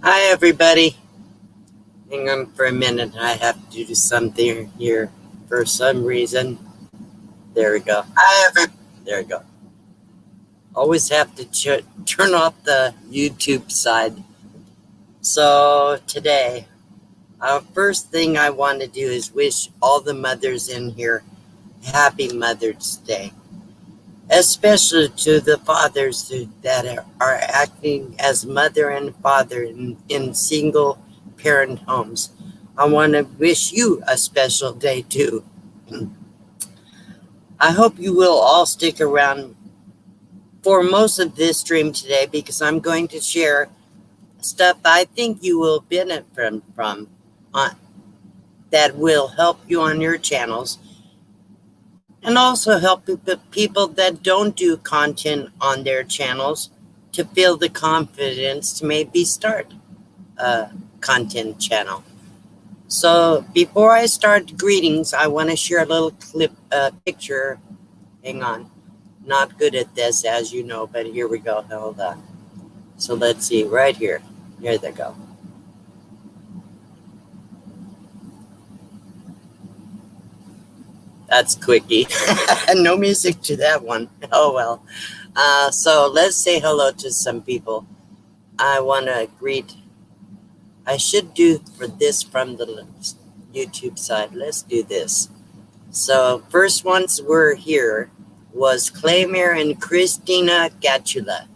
Hi, everybody. Hang on for a minute. I have to do something here for some reason. There we go. There we go. Always have to turn off the YouTube side. So today, first thing I want to do is wish all the mothers in here happy Mother's Day. Especially to the fathers that are acting as mother and father in single parent homes. I want to wish you a special day too. I hope you will all stick around for most of this stream today because I'm going to share stuff I think you will benefit from that will help you on your channels and also help people that don't do content on their channels to feel the confidence to maybe start a content channel. So before I start greetings, I want to share a little picture. Hang on. Not good at this, as you know, but here we go. Hold on. So let's see, right here. Here they go. That's quickie. No music to that one. Oh, well. So let's say hello to some people. I want to greet. I should do for this from the YouTube side. Let's do this. So first ones were here was Claymere and Christina Gatula.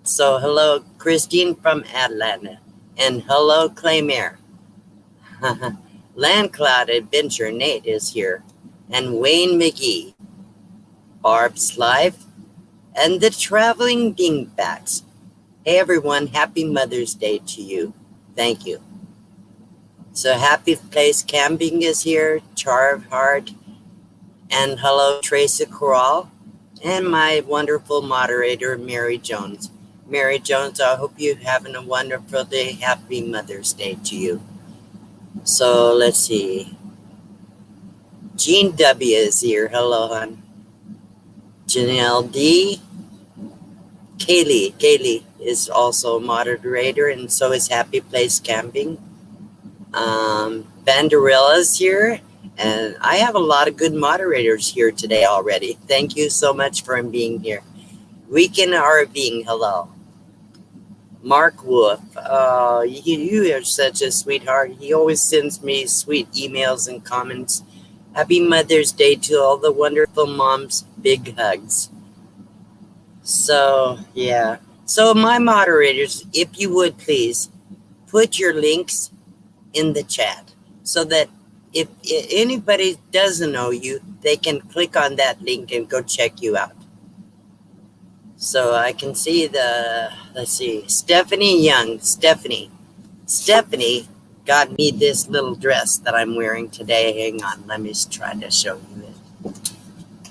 So hello, Christine from Atlanta. And hello, Claymere. Landcloud Adventure Nate is here. And Wayne McGee. Barb's Life. And the Traveling Dingbats. Hey everyone, happy Mother's Day to you. Thank you. So Happy Place Camping is here. Charv Hart. And hello, Tracy Corral. And my wonderful moderator, Mary Jones. Mary Jones, I hope you're having a wonderful day. Happy Mother's Day to you. So let's see. Jean W. is here. Hello, hon. Janelle D. Kaylee is also a moderator, and so is Happy Place Camping. Vanderilla is here, and I have a lot of good moderators here today already. Thank you so much for being here. Weekend RVing, hello. Mark Wolf, you are such a sweetheart. He always sends me sweet emails and comments. Happy Mother's Day to all the wonderful moms. Big hugs. So, yeah. So, my moderators, if you would please, put your links in the chat so that if anybody doesn't know you, they can click on that link and go check you out. So, I can see let's see, Stephanie Young. Stephanie got me this little dress that I'm wearing today. Hang on, let me try to show you it.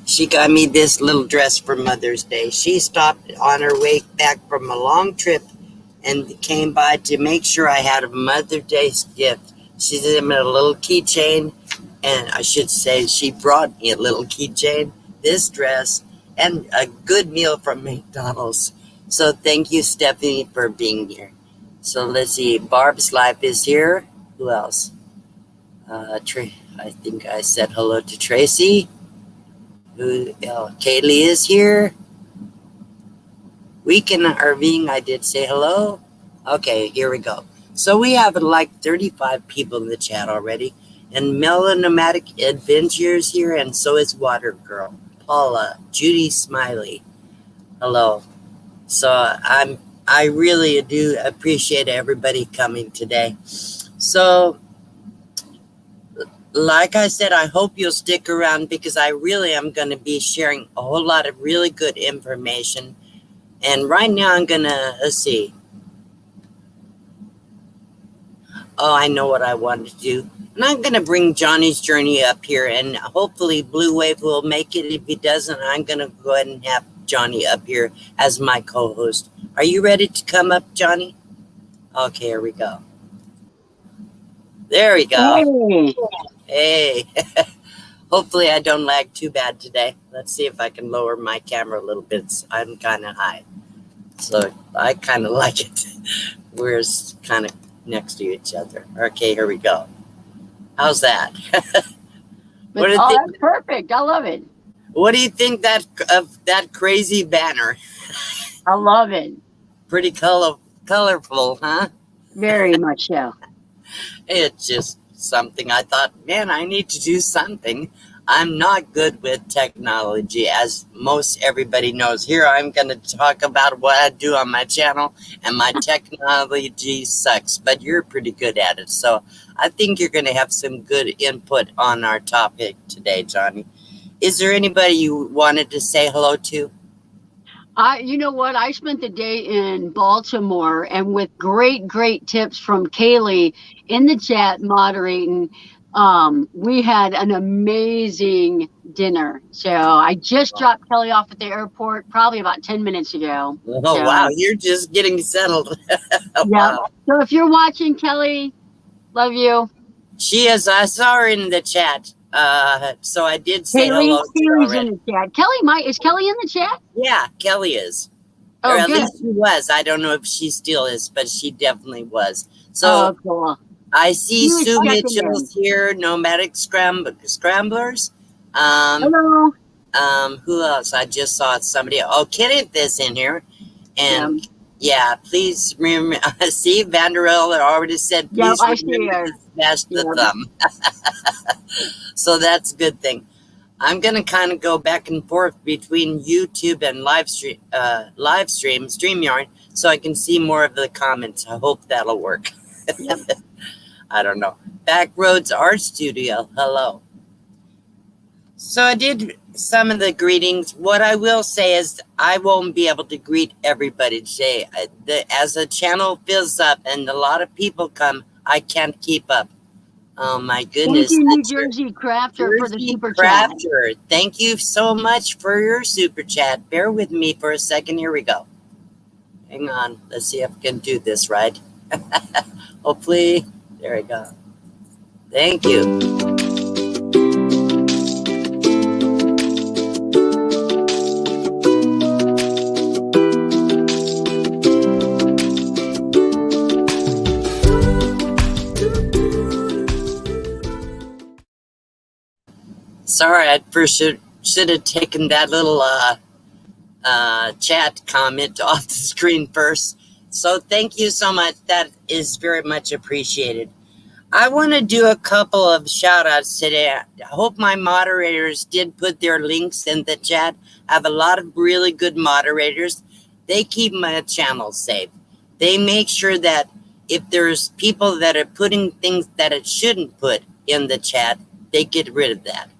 She got me this little dress for Mother's Day. She stopped on her way back from a long trip and came by to make sure I had a Mother's Day gift. She did me a little keychain, and I should say she brought me a little keychain, this dress, and a good meal from McDonald's. So thank you, Stephanie, for being here. So let's see. Barb's Life is here. Who else? I think I said hello to Tracy. Kaylee is here. Weekend RVing, I did say hello. Okay, here we go. So we have like 35 people in the chat already. And Mela Nomadic Adventures here, and so is Water Girl. Paula, Judy Smiley. Hello. So I really do appreciate everybody coming today. So like I said, I hope you'll stick around because I really am going to be sharing a whole lot of really good information. And right now I'm going to, let's see. Oh, I know what I want to do. And I'm going to bring Johnny's Journey up here, and hopefully Blue Wave will make it. If he doesn't, I'm going to go ahead and have Johnny up here as my co-host. Are you ready to come up, Johnny? Okay, here we go. There we go. Hey. Hopefully I don't lag too bad today. Let's see if I can lower my camera a little bit. I'm kind of high. So I kind of like it. We're kind of next to each other. Okay, here we go. How's that? But, that's perfect. I love it. What do you think of that crazy banner? I love it. Pretty colorful, huh? Very much so. It's just something I thought, man, I need to do something. I'm not good with technology, as most everybody knows. Here I'm going to talk about what I do on my channel, and my technology sucks, but you're pretty good at it. So I think you're going to have some good input on our topic today, Johnny. Is there anybody you wanted to say hello to? You know what? I spent the day in Baltimore, and with great tips from Kaylee in the chat moderating, we had an amazing dinner. So I just dropped Kelly off at the airport probably about 10 minutes ago. Oh, wow. You're just getting settled. Yeah. Wow. So if you're watching, Kelly, love you. She is. I saw her in the chat. So I did say hello to her already. In the chat. Kelly, is Kelly in the chat? Yeah, Kelly is. Or at least she was. I don't know if she still is, but she definitely was. So cool. I see Sue Mitchell's here, Nomadic Scramblers. Hello. Who else? I just saw somebody. Oh, Kenneth is in here. And yeah, please remember. See, Vanderell already said, please remember to smash the thumb. So that's a good thing. I'm going to kind of go back and forth between YouTube and StreamYard, so I can see more of the comments. I hope that'll work. I don't know. Backroads Art Studio, hello. So I did some of the greetings. What I will say is I won't be able to greet everybody today. As the channel fills up and a lot of people come, I can't keep up. Oh my goodness. Thank you, New Jersey Crafter, for the super chat. Thank you so much for your super chat. Bear with me for a second. Here we go. Hang on. Let's see if I can do this right. Hopefully. There we go. Thank you. Sorry, I first should have taken that little chat comment off the screen first. So thank you so much. That is very much appreciated. I want to do a couple of shout outs today. I hope my moderators did put their links in the chat. I have a lot of really good moderators. They keep my channel safe. They make sure that if there's people that are putting things that it shouldn't put in the chat, they get rid of that.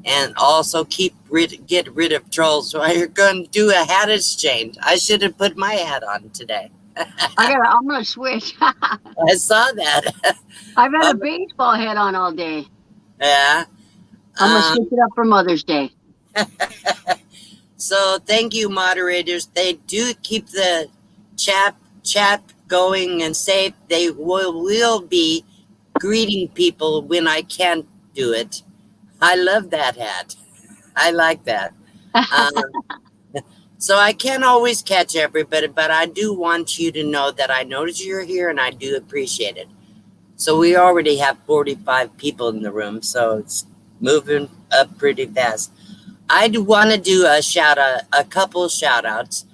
And also get rid of trolls. So you're going to do a hat exchange. I should have put my hat on today. I'm going to switch. I saw that. I've had a baseball hat on all day. Yeah. I'm going to switch it up for Mother's Day. So thank you, moderators. They do keep the chat going and safe. They will be greeting people when I can't do it. I love that hat. I like that. So I can't always catch everybody, but I do want you to know that I notice you're here and I do appreciate it. So we already have 45 people in the room, so it's moving up pretty fast. I do want to do a couple shout outs.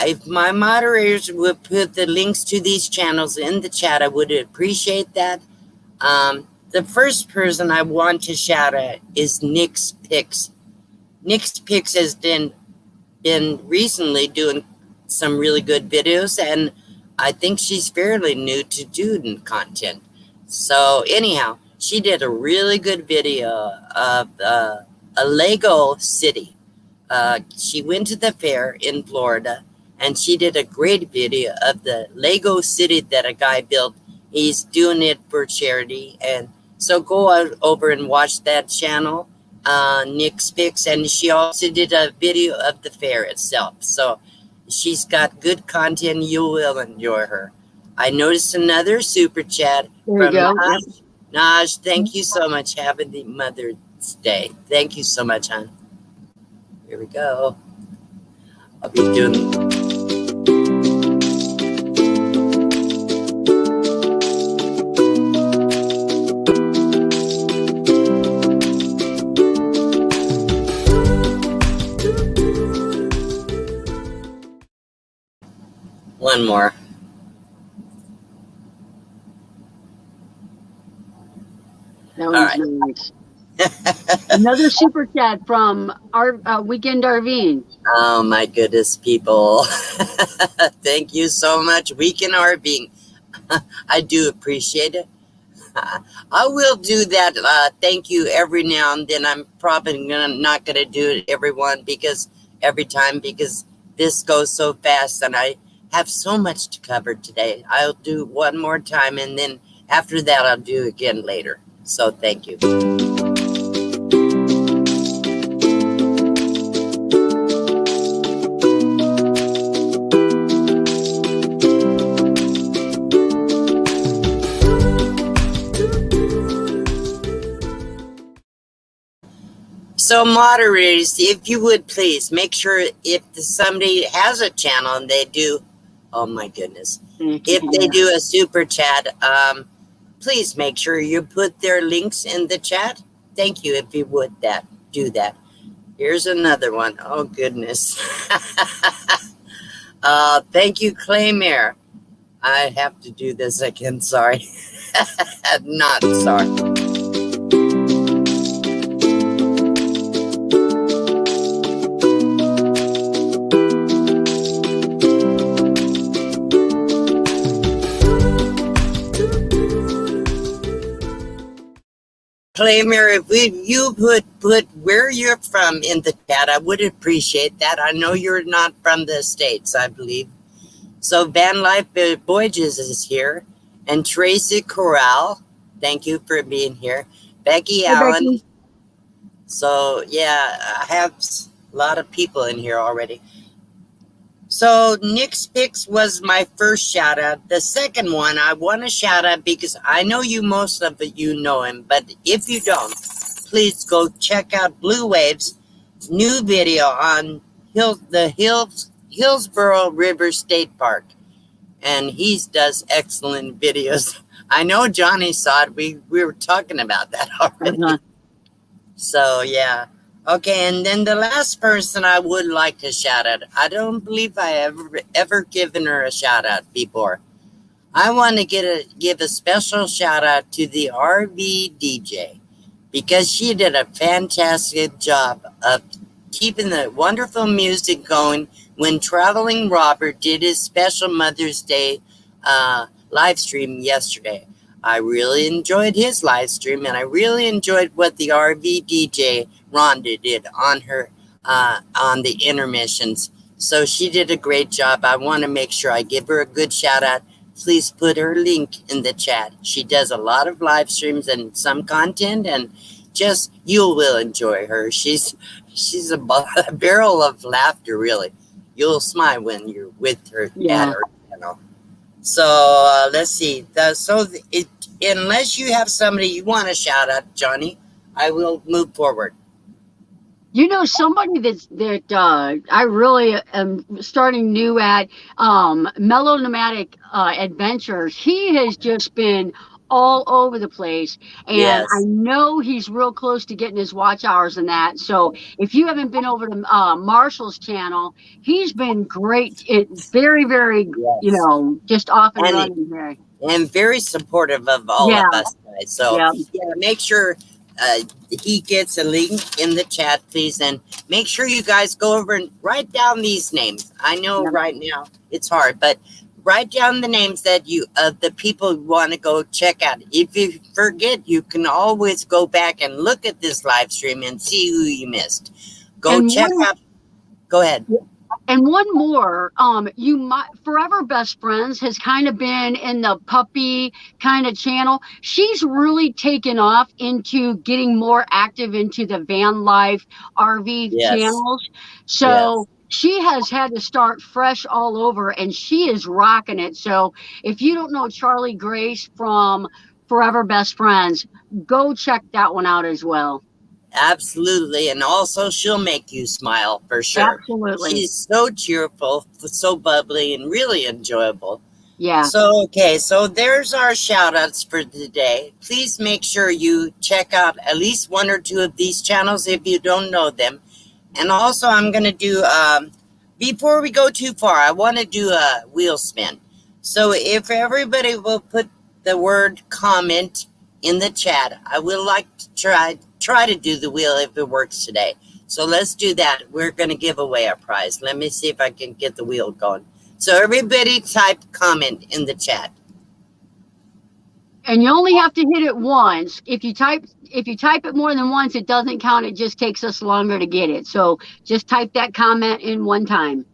If my moderators would put the links to these channels in the chat, I would appreciate that. The first person I want to shout out is Nick's Picks. Nick's Picks has been recently doing some really good videos, and I think she's fairly new to doing content. So anyhow, she did a really good video of a Lego city. She went to the fair in Florida, and she did a great video of the Lego city that a guy built. He's doing it for charity, and so go over and watch that channel, Nick's Picks, and she also did a video of the fair itself. So she's got good content. You will enjoy her. I noticed another super chat from Naj. Naj, thank you so much. Happy Mother's Day. Thank you so much, hon. Here we go. I'll be doing one more. That one's nice. Another super chat from our Weekend RVing. Oh my goodness, people. Thank you so much. Weekend RVing. I do appreciate it. I will do that. Thank you every now and then. I'm probably not gonna do it every time because this goes so fast and I have so much to cover today. I'll do one more time and then after that I'll do again later. So thank you. So moderators, if you would please make sure if somebody has a channel and they do, oh my goodness, if they do a super chat, please make sure you put their links in the chat. Thank you if you would do that. Here's another one. Oh goodness. Thank you, Claymare. I have to do this again. Sorry. Not sorry. Claimer, if you put where you're from in the chat, I would appreciate that. I know you're not from the States, I believe. So Van Life Voyages is here. And Tracy Corral, thank you for being here. Becky Allen. Becky. So yeah, I have a lot of people in here already. So Nick's Picks was my first shout out. The second one I want to shout out because I know most of you know him, but if you don't, please go check out Blue Wave's new video on Hillsborough River State Park. And he does excellent videos. I know Johnny saw it. We were talking about that already. So yeah. Okay, and then the last person I would like to shout out, I don't believe I ever given her a shout out before. I want to give a special shout out to the RV DJ because she did a fantastic job of keeping the wonderful music going when Traveling Robert did his special Mother's Day live stream yesterday. I really enjoyed his live stream and I really enjoyed what the RV DJ Rhonda did on her on the intermissions. So she did a great job. I want to make sure I give her a good shout out. Please put her link in the chat. She does a lot of live streams and some content and just you will enjoy her. She's a barrel of laughter, really. You'll smile when you're with her at her channel. So let's see. Unless you have somebody you want to shout out, Johnny, I will move forward. You know, somebody that I really am starting new at, Mellow Nomadic Adventures. He has just been all over the place, and yes. I know he's real close to getting his watch hours and that. So if you haven't been over to Marshall's channel, he's been great. Very, very, yes. Just off and running there. And very supportive of all of us guys. So make sure he gets a link in the chat, please, and make sure you guys go over and write down these names. I know right now it's hard, but write down the names that the people you want to go check out. If you forget, you can always go back and look at this live stream and see who you missed. Go check out. Go ahead. And one more, Forever Best Friends has kind of been in the puppy kind of channel. She's really taken off into getting more active into the van life RV channels. So she has had to start fresh all over and she is rocking it. So if you don't know Charlie Grace from Forever Best Friends, go check that one out as well. Absolutely. And also she'll make you smile for sure. Absolutely. She's so cheerful, so bubbly, and really enjoyable. Yeah. So, okay. So there's our shout outs for today. Please make sure you check out at least one or two of these channels if you don't know them. And also I'm going to do before we go too far, I want to do a wheel spin. So if everybody will put the word comment in the chat, I would like to try to do the wheel if it works today. So let's do that. We're going to give away a prize. Let me see if I can get the wheel going. So everybody type comment in the chat. And you only have to hit it once. If you type it more than once, it doesn't count. It just takes us longer to get it. So just type that comment in one time.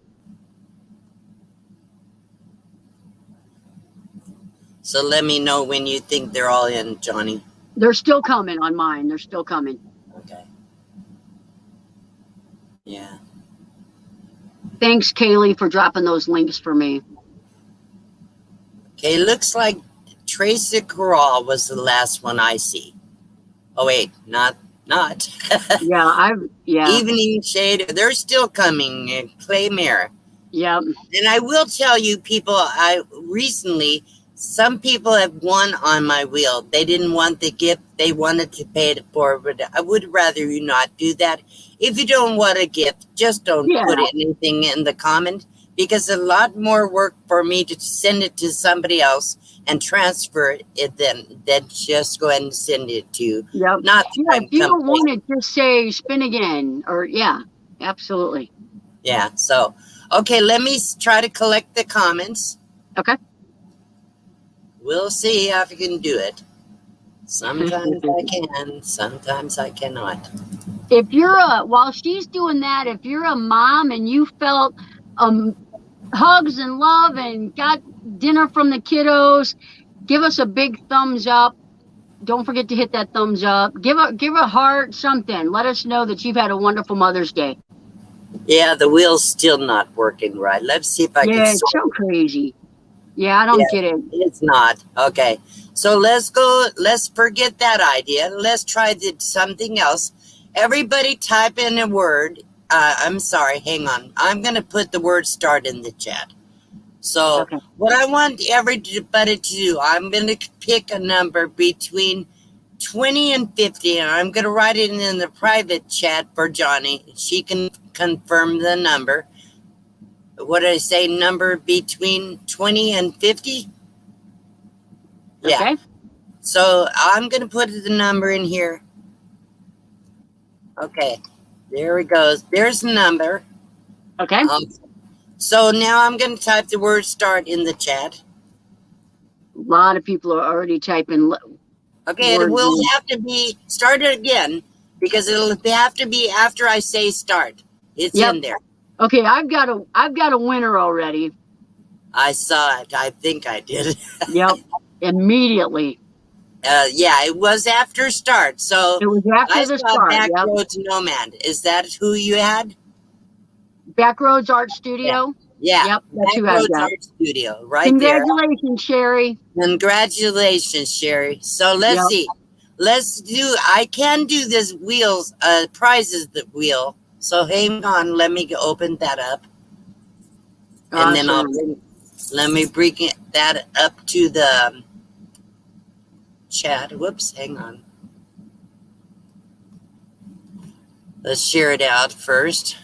So let me know when you think they're all in, Johnny. They're still coming on mine. They're still coming. Okay. Yeah. Thanks, Kaylee, for dropping those links for me. Okay, looks like Tracy Corral was the last one I see. Oh wait, not. Yeah, Evening Shade, they're still coming. Clay Mare. Yeah. And I will tell you, people, recently, some people have won on my wheel. They didn't want the gift. They wanted to pay it forward. I would rather you not do that. If you don't want a gift, just don't put anything in the comment, because it's a lot more work for me to send it to somebody else and transfer it than just go ahead and send it to you. Yep. If you don't want it, just say spin again, or absolutely. Yeah. So, okay, let me try to collect the comments. Okay. We'll see if I can do it. Sometimes I can, sometimes I cannot. If you're while she's doing that, if you're a mom and you felt hugs and love and got dinner from the kiddos, give us a big thumbs up. Don't forget to hit that thumbs up. Give a heart, something. Let us know that you've had a wonderful Mother's Day. Yeah, the wheel's still not working right. Let's see if I can. Yeah, it's so crazy. Yeah, I don't get it. It's not. Okay. So let's go. Let's forget that idea. Let's try something else. Everybody type in a word. I'm sorry. Hang on. I'm going to put the word start in the chat. So what I want everybody to do, I'm going to pick a number between 20 and 50, and I'm going to write it in the private chat for Johnny. She can confirm the number. What did I say? Number between 20 and 50? Yeah. Okay. So I'm going to put the number in here. Okay. There it goes. There's the number. Okay. So now I'm going to type the word start in the chat. A lot of people are already typing. Okay, it will have to be started again, because it'll have to be after I say start. It's in there. Okay, I've got a winner already. I saw it. I think I did. Yep. Immediately. Yeah, it was after start. So it was after the start. Backroads Nomad. Is that who you had? Backroads Art Studio. Yeah. Yep. That's who I got. Art Studio. Right. Congratulations, Sherry. Congratulations, Sherry. So let's see. Let's do. I can do this wheels prizes wheel. So hang on. Let me open that up. And then let me bring that up to the chat. Whoops, hang on. Let's share it out first.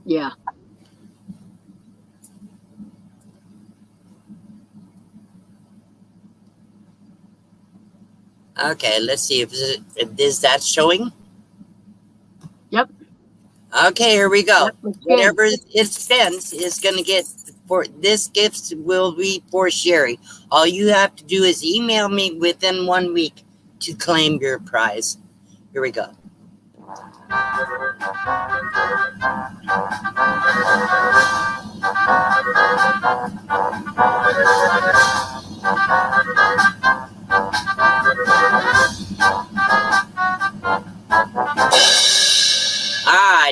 Yeah. Okay, let's see if is that showing? Yep. Okay, here we go. Yep, whatever it spends is going to get for this gift will be for Sherry. All you have to do is email me within 1 week to claim your prize. Here we go.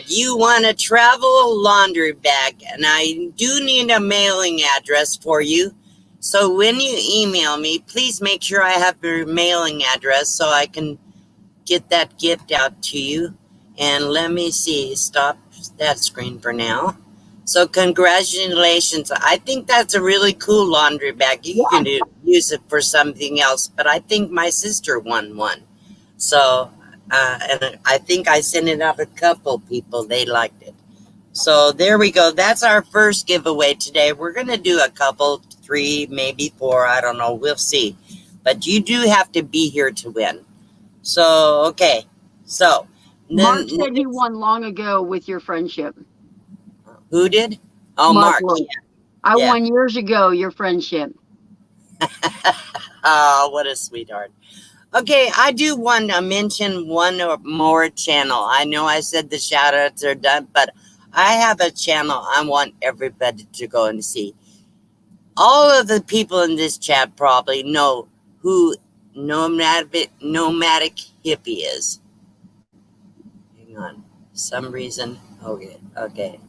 You want a travel laundry bag, and I do need a mailing address for you. So when you email me, please make sure I have your mailing address so I can get that gift out to you. And let me see, stop that screen for now. So congratulations. I think that's a really cool laundry bag. You can use it for something else, but I think my sister won one. So and I think I sent it out to a couple people. They liked it. So there we go. That's our first giveaway today. We're going to do a couple, 3, maybe 4. I don't know. We'll see. But you do have to be here to win. So, okay. So, Mark then said he won long ago with your friendship. who did? Oh, Mark. Won. Yeah. I won years ago, your friendship. Oh, what a sweetheart. Okay, I do want to mention one or more channel. I know I said the shout outs are done, but I have a channel I want everybody to go and see. All of the people in this chat probably know who Nomadic Hippie is. Hang on. Some reason. Okay.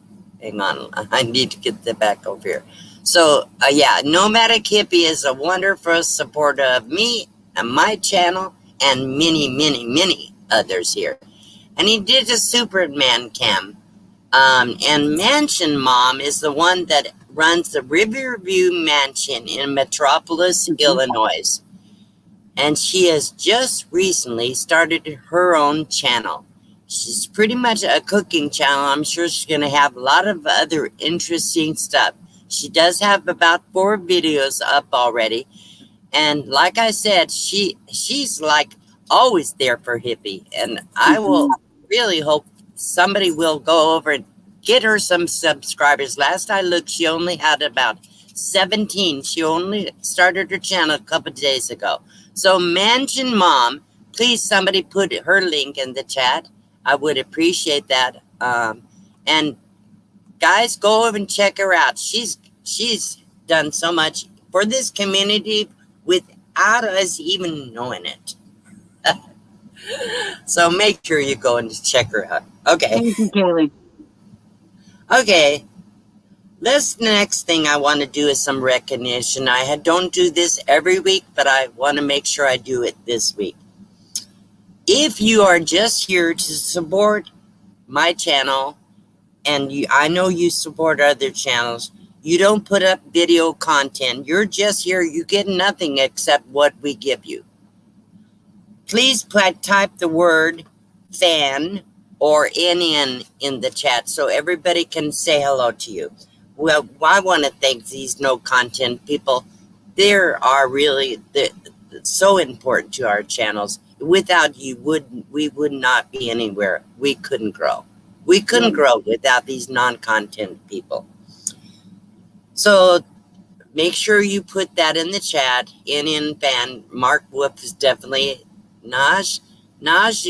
Hang on. I need to get that back over here. So, yeah, Nomadic Hippie is a wonderful supporter of me and my channel and many, many, many others here. And he did a Superman cam. And Mansion Mom is the one that runs the Riverview Mansion in Metropolis, Illinois. And she has just recently started her own channel. She's pretty much a cooking channel. I'm sure she's going to have a lot of other interesting stuff. She does have about 4 videos up already. And like I said, she's like always there for Hippie. And I will really hope somebody will go over and get her some subscribers. Last I looked, she only had about 17. She only started her channel a couple of days ago. So Mansion Mom, please somebody put her link in the chat. I would appreciate that. And guys, go over and check her out. She's done so much for this community without us even knowing it. So make sure you go and check her out. Okay. Thank you, Kaylee. Okay. This next thing I want to do is some recognition. I don't do this every week, but I want to make sure I do it this week. If you are just here to support my channel, and I know you support other channels, you don't put up video content, you're just here, you get nothing except what we give you. Please type the word fan or NN in the chat so everybody can say hello to you. Well, I want to thank these no content people. They are really so important to our channels. Without you, we would not be anywhere. We couldn't grow. We couldn't grow without these non-content people. So make sure you put that in the chat. NN fan. Mark Wolf is definitely Naj,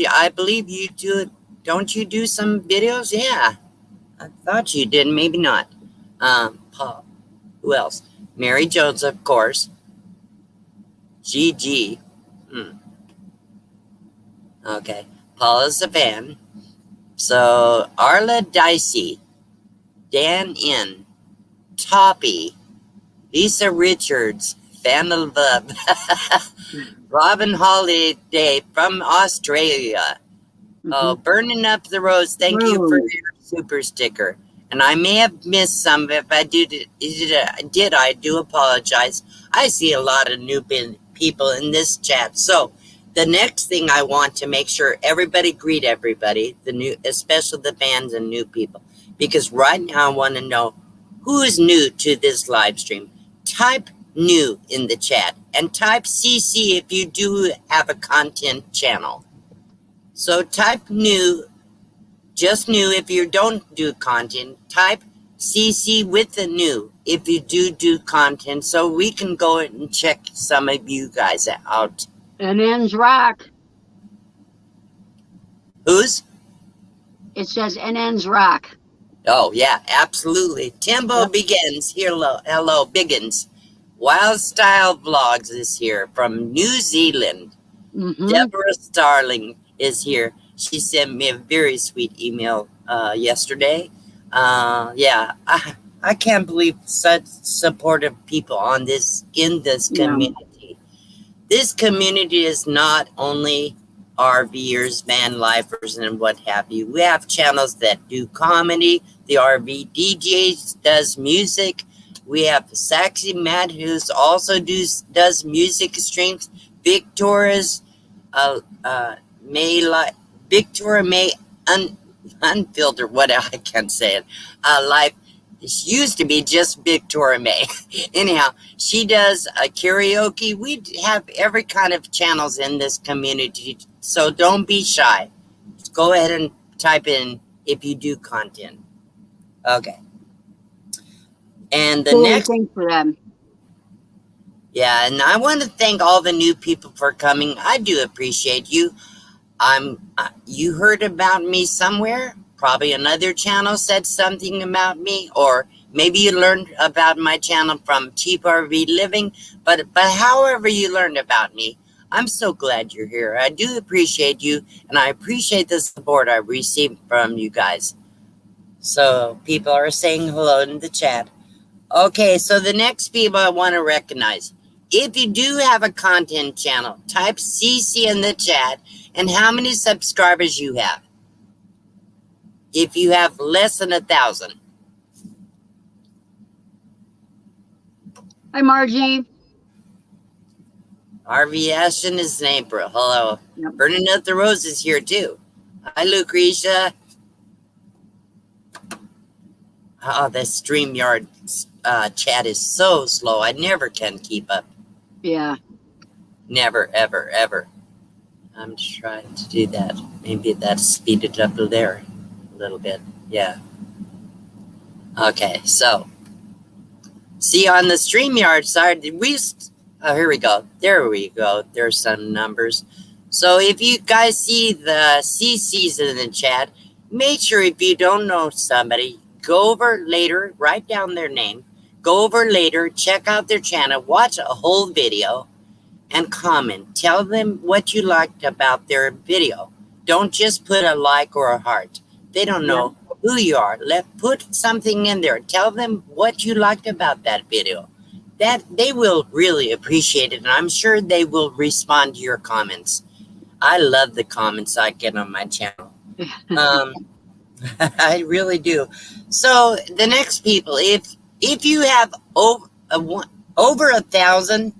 I believe you do it. Don't you do some videos? Yeah, I thought you did. Maybe not. Paul. Who else? Mary Jones, of course. GG. Okay. Paula's a fan. So Arla Dicey, Dan N, Toppy, Lisa Richards, fan of love. Robin Holiday from Australia. Oh, Burning Up the Rose. Thank you for your super sticker. And I may have missed some. If I did, I do apologize. I see a lot of new people in this chat. So the next thing I want to make sure everybody greet everybody, especially the fans and new people. Because right now I want to know who is new to this live stream. Type new in the chat and type CC if you do have a content channel. So type new, just new if you don't do content. Type CC with the new if you do content so we can go and check some of you guys out. NN's Rock. Whose? It says NN's Rock. Oh, yeah, absolutely. Timbo Begins. Hello, Biggins. Wild Style Vlogs is here from New Zealand. Deborah Starling is here. She sent me a very sweet email yesterday. Yeah, I can't believe such supportive people in this community. This community is not only RVers, van lifers, and what have you. We have channels that do comedy. The RV DJs does music. We have Saxy Matt, who's also does music streams. Victoria's Victoria May Unfiltered, what I can't say it, Life. This used to be just Victoria May. Anyhow, she does a karaoke. We have every kind of channels in this community, so don't be shy. Just go ahead and type in if you do content. Okay. And the next, thanks for them. yeah, and I want to thank all the new people for coming. I do appreciate you. You heard about me somewhere. Probably another channel said something about me, or maybe you learned about my channel from Cheap RV Living. But however you learned about me, I'm so glad you're here. I do appreciate you, and I appreciate the support I received from you guys. So people are saying hello in the chat. Okay, so the next people I want to recognize. If you do have a content channel, type CC in the chat and how many subscribers you have. If you have less than 1,000. Hi, Margie. RV Ashton is in April. Hello. Yep. Burning Up the Rose is here too. Hi, Lucretia. Oh, the StreamYard chat is so slow. I never can keep up. Yeah. Never, ever, ever. I'm trying to do that. Maybe that's speeded up there a little bit. Yeah. Okay, so. See, on the StreamYard side, here we go. There we go. There's some numbers. So if you guys see the CCs in the chat, make sure if you don't know somebody, go over later, write down their name, go over later, check out their channel, watch a whole video, and comment. Tell them what you liked about their video. Don't just put a like or a heart. They don't know who you are. Put something in there. Tell them what you liked about that video. That they will really appreciate it, and I'm sure they will respond to your comments. I love the comments I get on my channel. I really do. So the next people, if you have over 1,000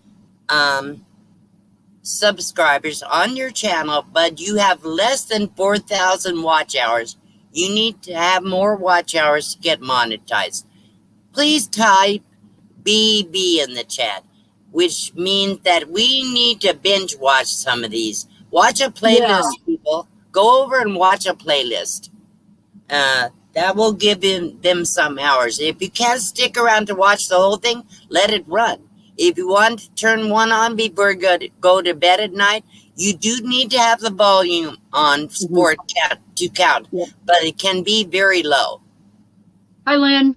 subscribers on your channel, but you have less than 4,000 watch hours, you need to have more watch hours to get monetized. Please type BB in the chat, which means that we need to binge watch some of these. Watch a playlist, people. Go over and watch a playlist. That will give them some hours. If you can't stick around to watch the whole thing, let it run. If you want to turn one on before you go to bed at night, you do need to have the volume on for it to count, but it can be very low. Hi, Lynn.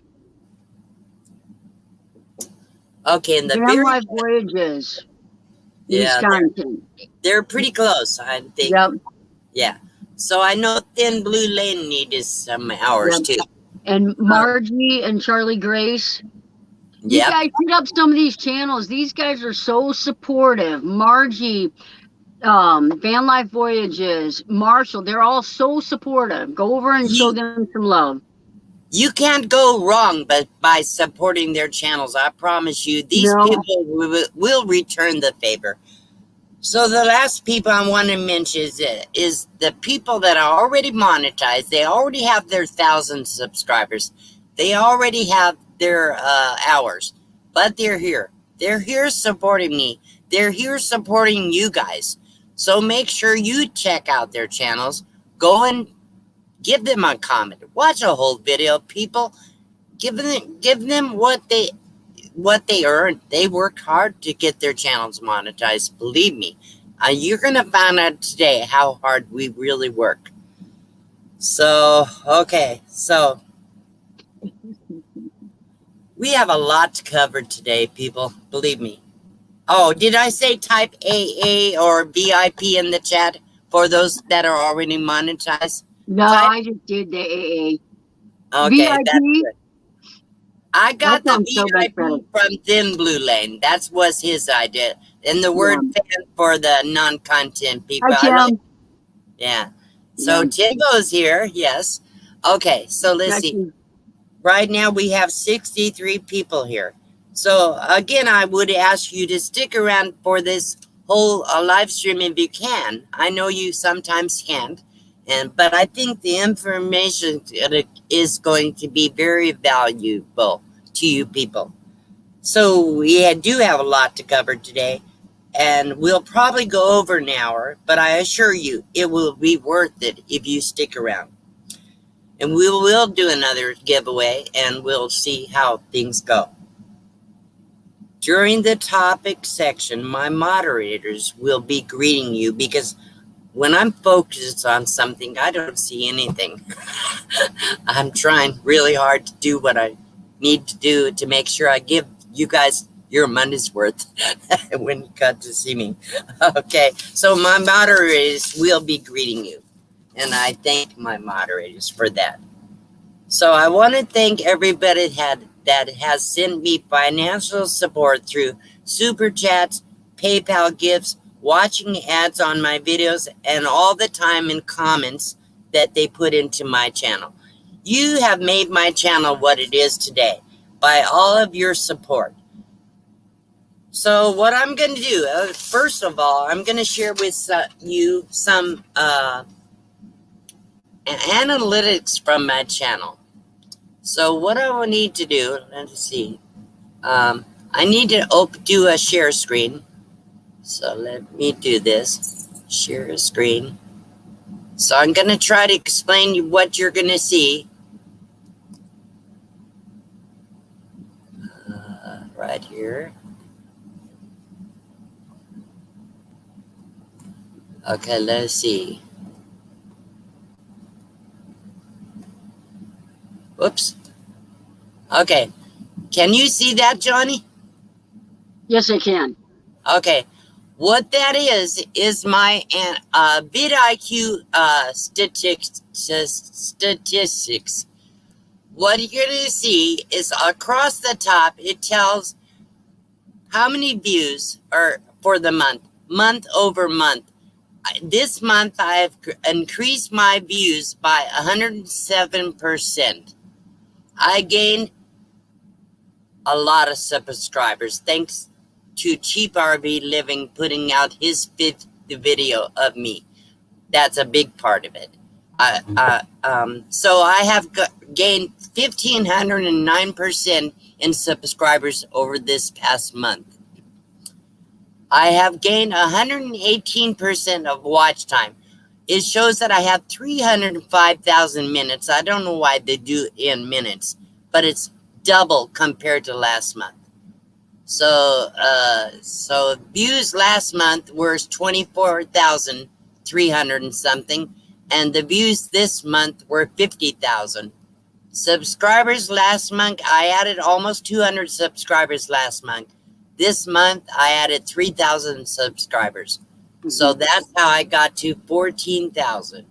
Okay, and the Van Life Voyages. Wisconsin. They're pretty close, I think. Yep. Yeah. So I know Thin Blue Lane needed some hours too. And Margie and Charlie Grace. You guys hit up some of these channels. These guys are so supportive. Margie, Van Life Voyages, Marshall, they're all so supportive. Go over and show them some love. You can't go wrong by supporting their channels. I promise you, these people will return the favor. So the last people I want to mention is the people that are already monetized. They already have their 1,000 subscribers. They already have their hours, but they're here. They're here supporting me. They're here supporting you guys. So make sure you check out their channels. Go and give them a comment. Watch a whole video, people. Give them what they earned. They worked hard to get their channels monetized. Believe me, you're gonna find out today how hard we really work. So okay, so we have a lot to cover today, people. Believe me. Oh, did I say type AA or VIP in the chat for those that are already monetized? No, I just did the AA. Okay, VIP? that's good. I got the VIP from Thin Blue Lane. That was his idea. And the word fan for the non-content people. Hi, Tim. Yeah. So Timbo's here. Yes. Okay. So let's see. Right now we have 63 people here. So again, I would ask you to stick around for this whole live stream if you can. I know you sometimes can't. But I think the information is going to be very valuable to you people. So we do have a lot to cover today, and we'll probably go over an hour, but I assure you it will be worth it if you stick around. And we will do another giveaway, and we'll see how things go. During the topic section, my moderators will be greeting you, because when I'm focused on something, I don't see anything. I'm trying really hard to do what I need to do to make sure I give you guys your money's worth when you got to see me. Okay, so my moderators will be greeting you, and I thank my moderators for that. So I want to thank everybody that has sent me financial support through super chats, PayPal gifts, watching ads on my videos, and all the time in comments that they put into my channel. You have made my channel what it is today by all of your support. So what I'm going to do, first of all, I'm going to share with you some analytics from my channel. So what I will need to do, let's see, I need to do a share screen. So let me do this, share a screen. So I'm going to try to explain what you're going to see. Right here. Okay, let's see. Whoops. Okay. Can you see that, Johnny? Yes, I can. Okay. What that is my vidIQ statistics. What you're going to see is across the top, it tells how many views are for the month over month. This month, I've increased my views by 107%. I gained a lot of subscribers thanks to Cheap RV Living putting out his fifth video of me. That's a big part of it. So I have gained 1,509% in subscribers over this past month. I have gained 118% of watch time. It shows that I have 305,000 minutes. I don't know why they do in minutes, but it's double compared to last month. So views last month were 24,300 and something, and the views this month were 50,000. Subscribers last month, I added almost 200 subscribers last month. This month, I added 3,000 subscribers. So that's how I got to 14,000.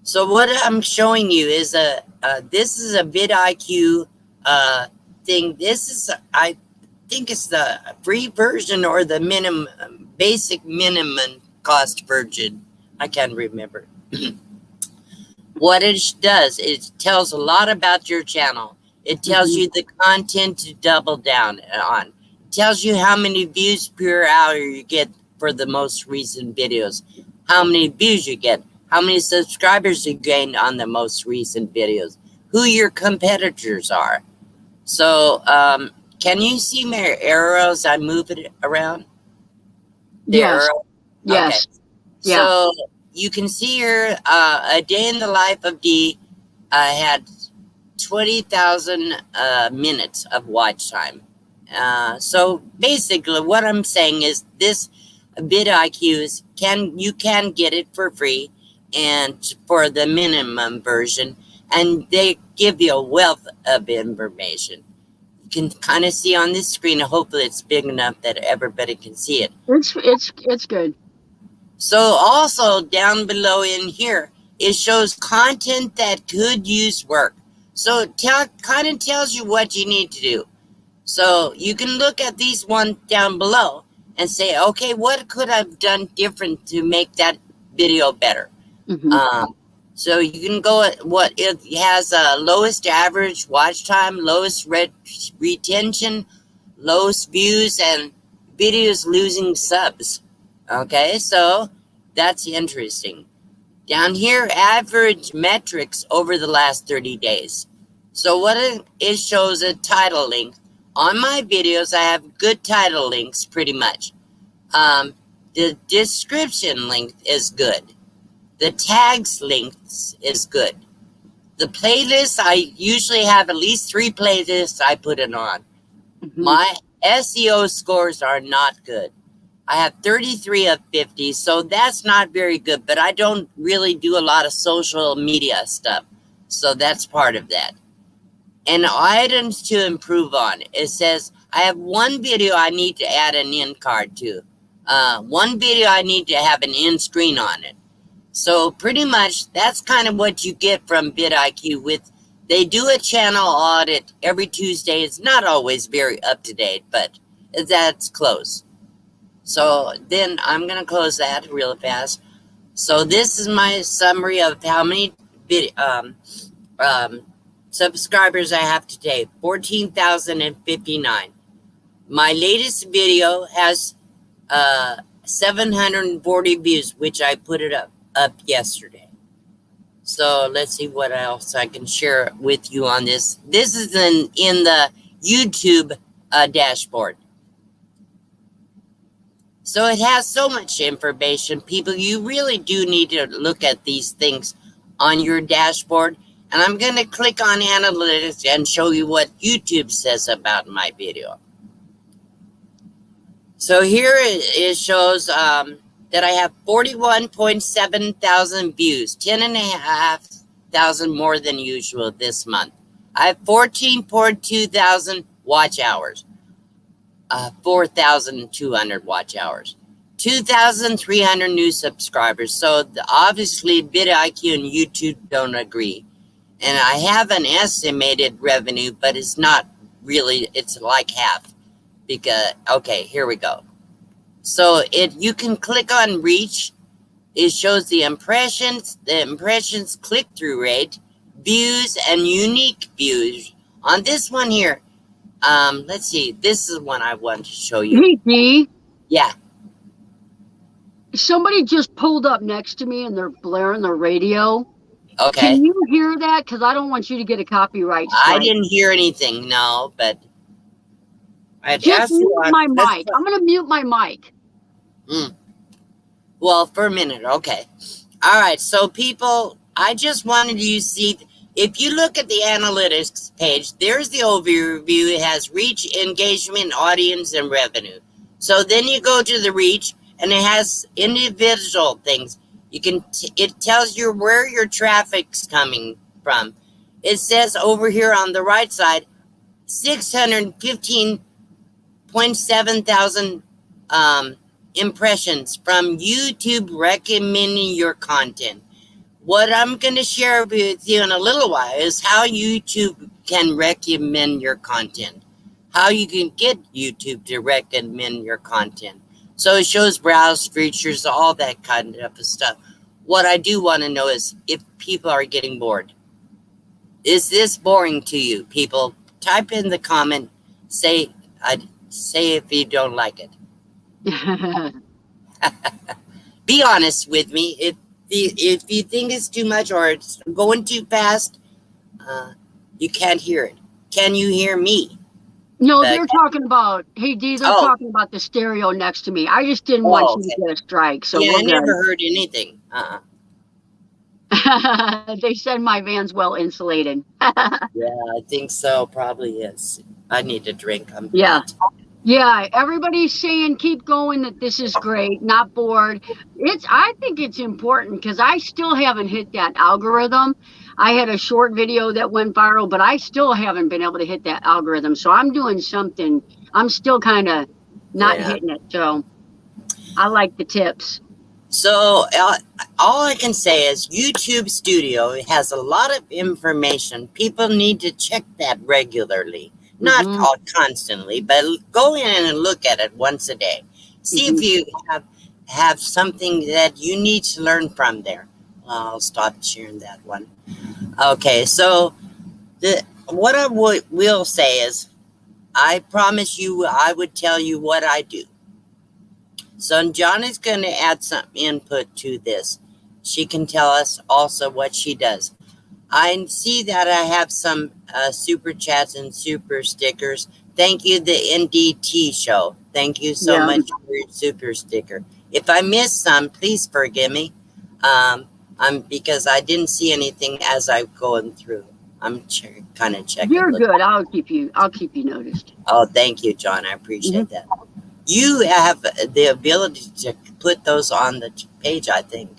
So what I'm showing you is this is a vidIQ thing. This is, I think it's the free version or the basic minimum cost version. I can't remember. What it does, it tells a lot about your channel. It tells you the content to double down on. It tells you how many views per hour you get for the most recent videos, how many views you get, how many subscribers you gained on the most recent videos, who your competitors are. So, can you see my arrows? I move it around. Yes. Arrow? Yes. Okay. Yeah. So you can see here, a day in the life of D. I had 20,000 minutes of watch time. So basically, what I'm saying is this vidIQ is you can get it for free, and for the minimum version, and they give you a wealth of information. You can kind of see on this screen. Hopefully, it's big enough that everybody can see it. It's good. So also down below in here, it shows content that could use work. So it kind of tells you what you need to do. So you can look at these ones down below and say, okay, what could I have done different to make that video better? So you can go at what it has: lowest average watch time, lowest retention, lowest views, and videos losing subs. Okay, so that's interesting. Down here, average metrics over the last 30 days. So what it shows a title link. On my videos, I have good title links pretty much. The description length is good. The tags length is good. The playlist, I usually have at least 3 playlists I put it on. My SEO scores are not good. I have 33 of 50, so that's not very good, but I don't really do a lot of social media stuff, so that's part of that. And items to improve on. It says, I have one video I need to add an end card to. One video I need to have an end screen on it. So pretty much, that's kind of what you get from vidIQ with. They do a channel audit every Tuesday. It's not always very up to date, but that's close. So then I'm going to close that real fast. So this is my summary of how many subscribers I have today. 14,059. My latest video has 740 views, which I put it up yesterday. So let's see what else I can share with you on this. This is in the YouTube dashboard. So it has so much information. People, you really do need to look at these things on your dashboard. And I'm going to click on analytics and show you what YouTube says about my video. So here it shows that I have 41.7 thousand views, 10,500 more than usual this month. I have 14.2 thousand watch hours. 4,200 watch hours, 2,300 new subscribers. So obviously vidIQ and YouTube don't agree. And I have an estimated revenue, but it's not really, it's like half. Because, okay, here we go. So you can click on reach. It shows the impressions click-through rate, views, and unique views. On this one here, let's see. This is one I wanted to show you. Hey, Dee. Yeah. Somebody just pulled up next to me and they're blaring their radio. Okay. Can you hear that? Because I don't want you to get a copyright strike. I didn't hear anything, no, but I'd just mute my mic. I'm going to mute my mic. Well, for a minute, okay. All right, so people, I just wanted you to see. If you look at the analytics page, there's the overview. It has reach, engagement, audience, and revenue. So then you go to the reach, and it has individual things. You can. It tells you where your traffic's coming from. It says over here on the right side, 615.7 thousand impressions from YouTube recommending your content. What I'm going to share with you in a little while is how YouTube can recommend your content. How you can get YouTube to recommend your content. So it shows browse features, all that kind of stuff. What I do want to know is if people are getting bored. Is this boring to you, people? Type in the comment. Say if you don't like it. Be honest with me. If you think it's too much or it's going too fast, you can't hear it. Can you hear me? No, they're talking about, hey, Dee, they're talking about the stereo next to me. I just didn't want you to get a strike. So yeah, I never heard anything. They said my van's well insulated. Yeah, I think so. Probably is. I need a drink. Yeah, everybody's saying keep going, that this is great, not bored. I think it's important because I still haven't hit that algorithm. I had a short video that went viral, but I still haven't been able to hit that algorithm. So I'm doing something. I'm still kind of not hitting it. So I like the tips. So all I can say is YouTube Studio has a lot of information. People need to check that regularly. Not constantly, but go in and look at it once a day. See if you have something that you need to learn from there. I'll stop sharing that one. Okay, so what I will say is, I promise you I would tell you what I do. So John is going to add some input to this. she can tell us also what she does. I see that I have some super chats and super stickers. Thank you, the NDT show. Thank you so Yeah. much for your super sticker. If I missed some, please forgive me. Because I didn't see anything as I'm going through. I'm kind of checking. You're good. I'll keep you noticed. Oh, thank you, John. I appreciate that. You have the ability to put those on the page, I think.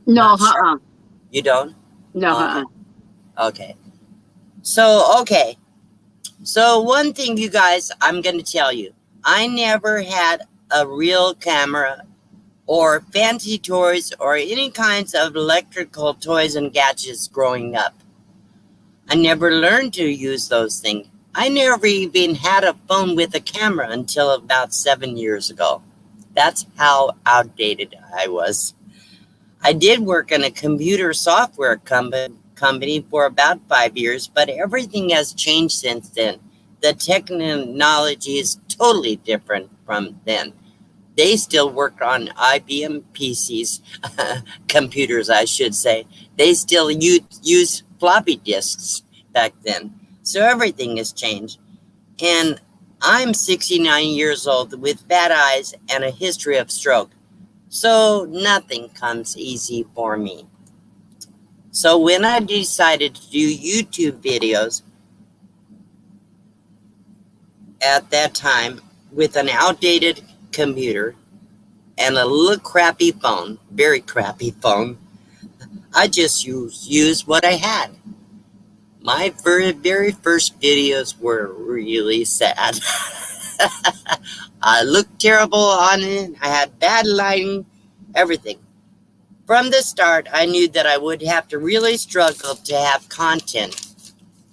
No, Sure. You don't? No, Okay. So one thing, you guys, I'm going to tell you. I never had a real camera or fancy toys or any kinds of electrical toys and gadgets growing up. I never learned to use those things. I never even had a phone with a camera until about 7 years ago. That's how outdated I was. I did work in a computer software company for about 5 years, but everything has changed since then. The technology is totally different from then. They still work on IBM PCs, computers, I should say. They still use floppy disks back then. So everything has changed. And I'm 69 years old with bad eyes and a history of stroke. So nothing comes easy for me. So when I decided to do YouTube videos at that time with an outdated computer and a little crappy phone, very crappy phone, I just used what I had. My very first videos were really sad. I looked terrible on it. I had bad lighting, everything. From the start, I knew that I would have to really struggle to have content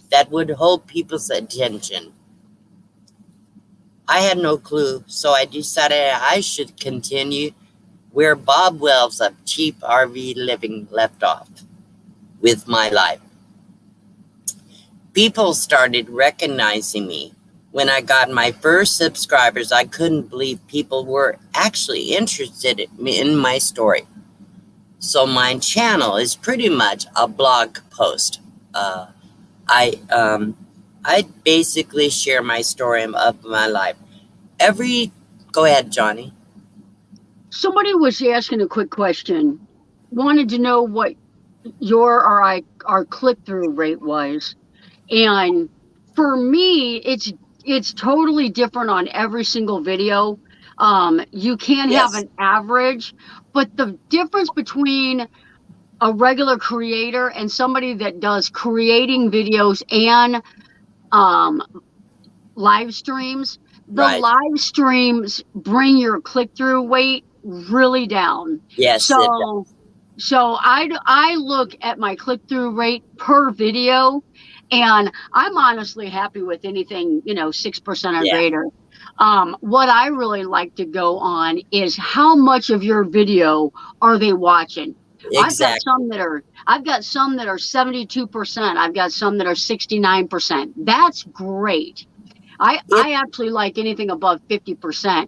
that would hold people's attention. I had no clue, so I decided I should continue where Bob Wells of Cheap RV Living left off with my life. People started recognizing me. When I got my first subscribers, I couldn't believe people were actually interested in my story. So my channel is pretty much a blog post. I basically share my story of my life. Go ahead, Johnny. Somebody was asking a quick question. Wanted to know what our click-through rate was. And for me, it's totally different on every single video. You can have an average, but the difference between a regular creator and somebody that does creating videos and live streams, the live streams bring your click-through rate really down. Yes. So I look at my click-through rate per video, and I'm honestly happy with anything, 6% or greater. What I really like to go on is how much of your video are they watching? Exactly. I've got some that are 72%. I've got some that are 69%. That's great. I actually like anything above 50%.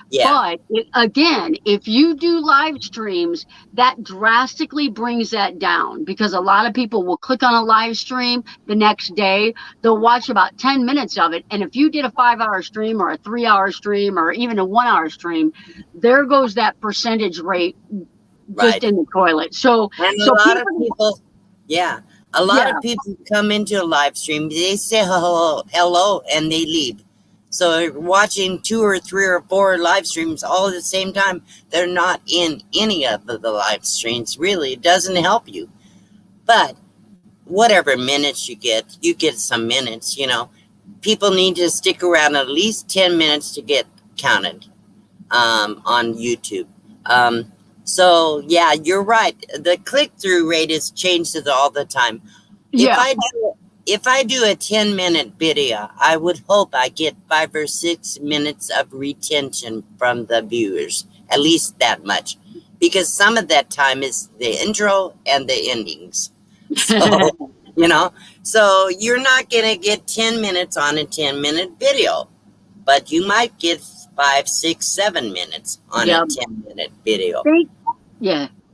Yeah. But again, if you do live streams, that drastically brings that down, because a lot of people will click on a live stream the next day. They'll watch about 10 minutes of it. And if you did a 5-hour stream or a 3-hour stream or even a 1-hour stream, there goes that percentage rate just in the toilet. So a lot of people come into a live stream, they say hello, and they leave. So watching 2 or 3 or 4 live streams all at the same time, they're not in any of the live streams. Really, it doesn't help you. But whatever minutes you get some minutes, People need to stick around at least 10 minutes to get counted on YouTube. So, yeah, you're right. The click-through rate is changed all the time. Yeah. If I do a 10-minute video, I would hope I get 5 or 6 minutes of retention from the viewers, at least that much, because some of that time is the intro and the endings. So, so you're not going to get 10 minutes on a 10-minute video, but you might get 5, 6, 7 minutes on a 10-minute video.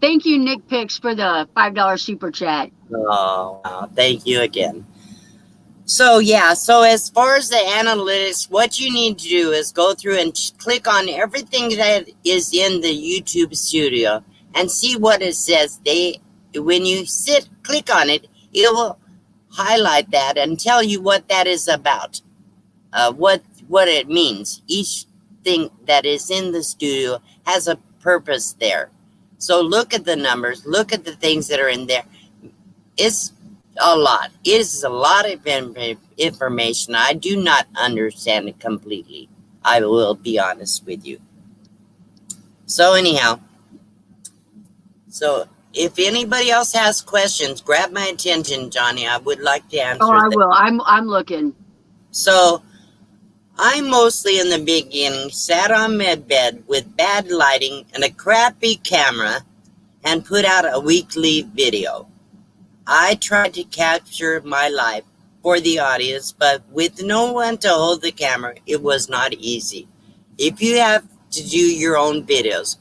thank you, Nick Picks, for the $5 super chat. Oh, wow. Thank you again. So yeah, so as far as the analytics, what you need to do is go through and click on everything that is in the YouTube studio and see what it says. When you click on it, it will highlight that and tell you what that is about, what it means. Each thing that is in the studio has a purpose there. So look at the numbers, look at the things that are in there. It's a lot. It is a lot of information. I do not understand it completely. I will be honest with you. So anyhow, so if anybody else has questions, grab my attention, Johnny. I would like to answer. Oh, I will. I'm looking. So I mostly in the beginning sat on my bed with bad lighting and a crappy camera and put out a weekly video. I tried to capture my life for the audience, but with no one to hold the camera, it was not easy. If you have to do your own videos,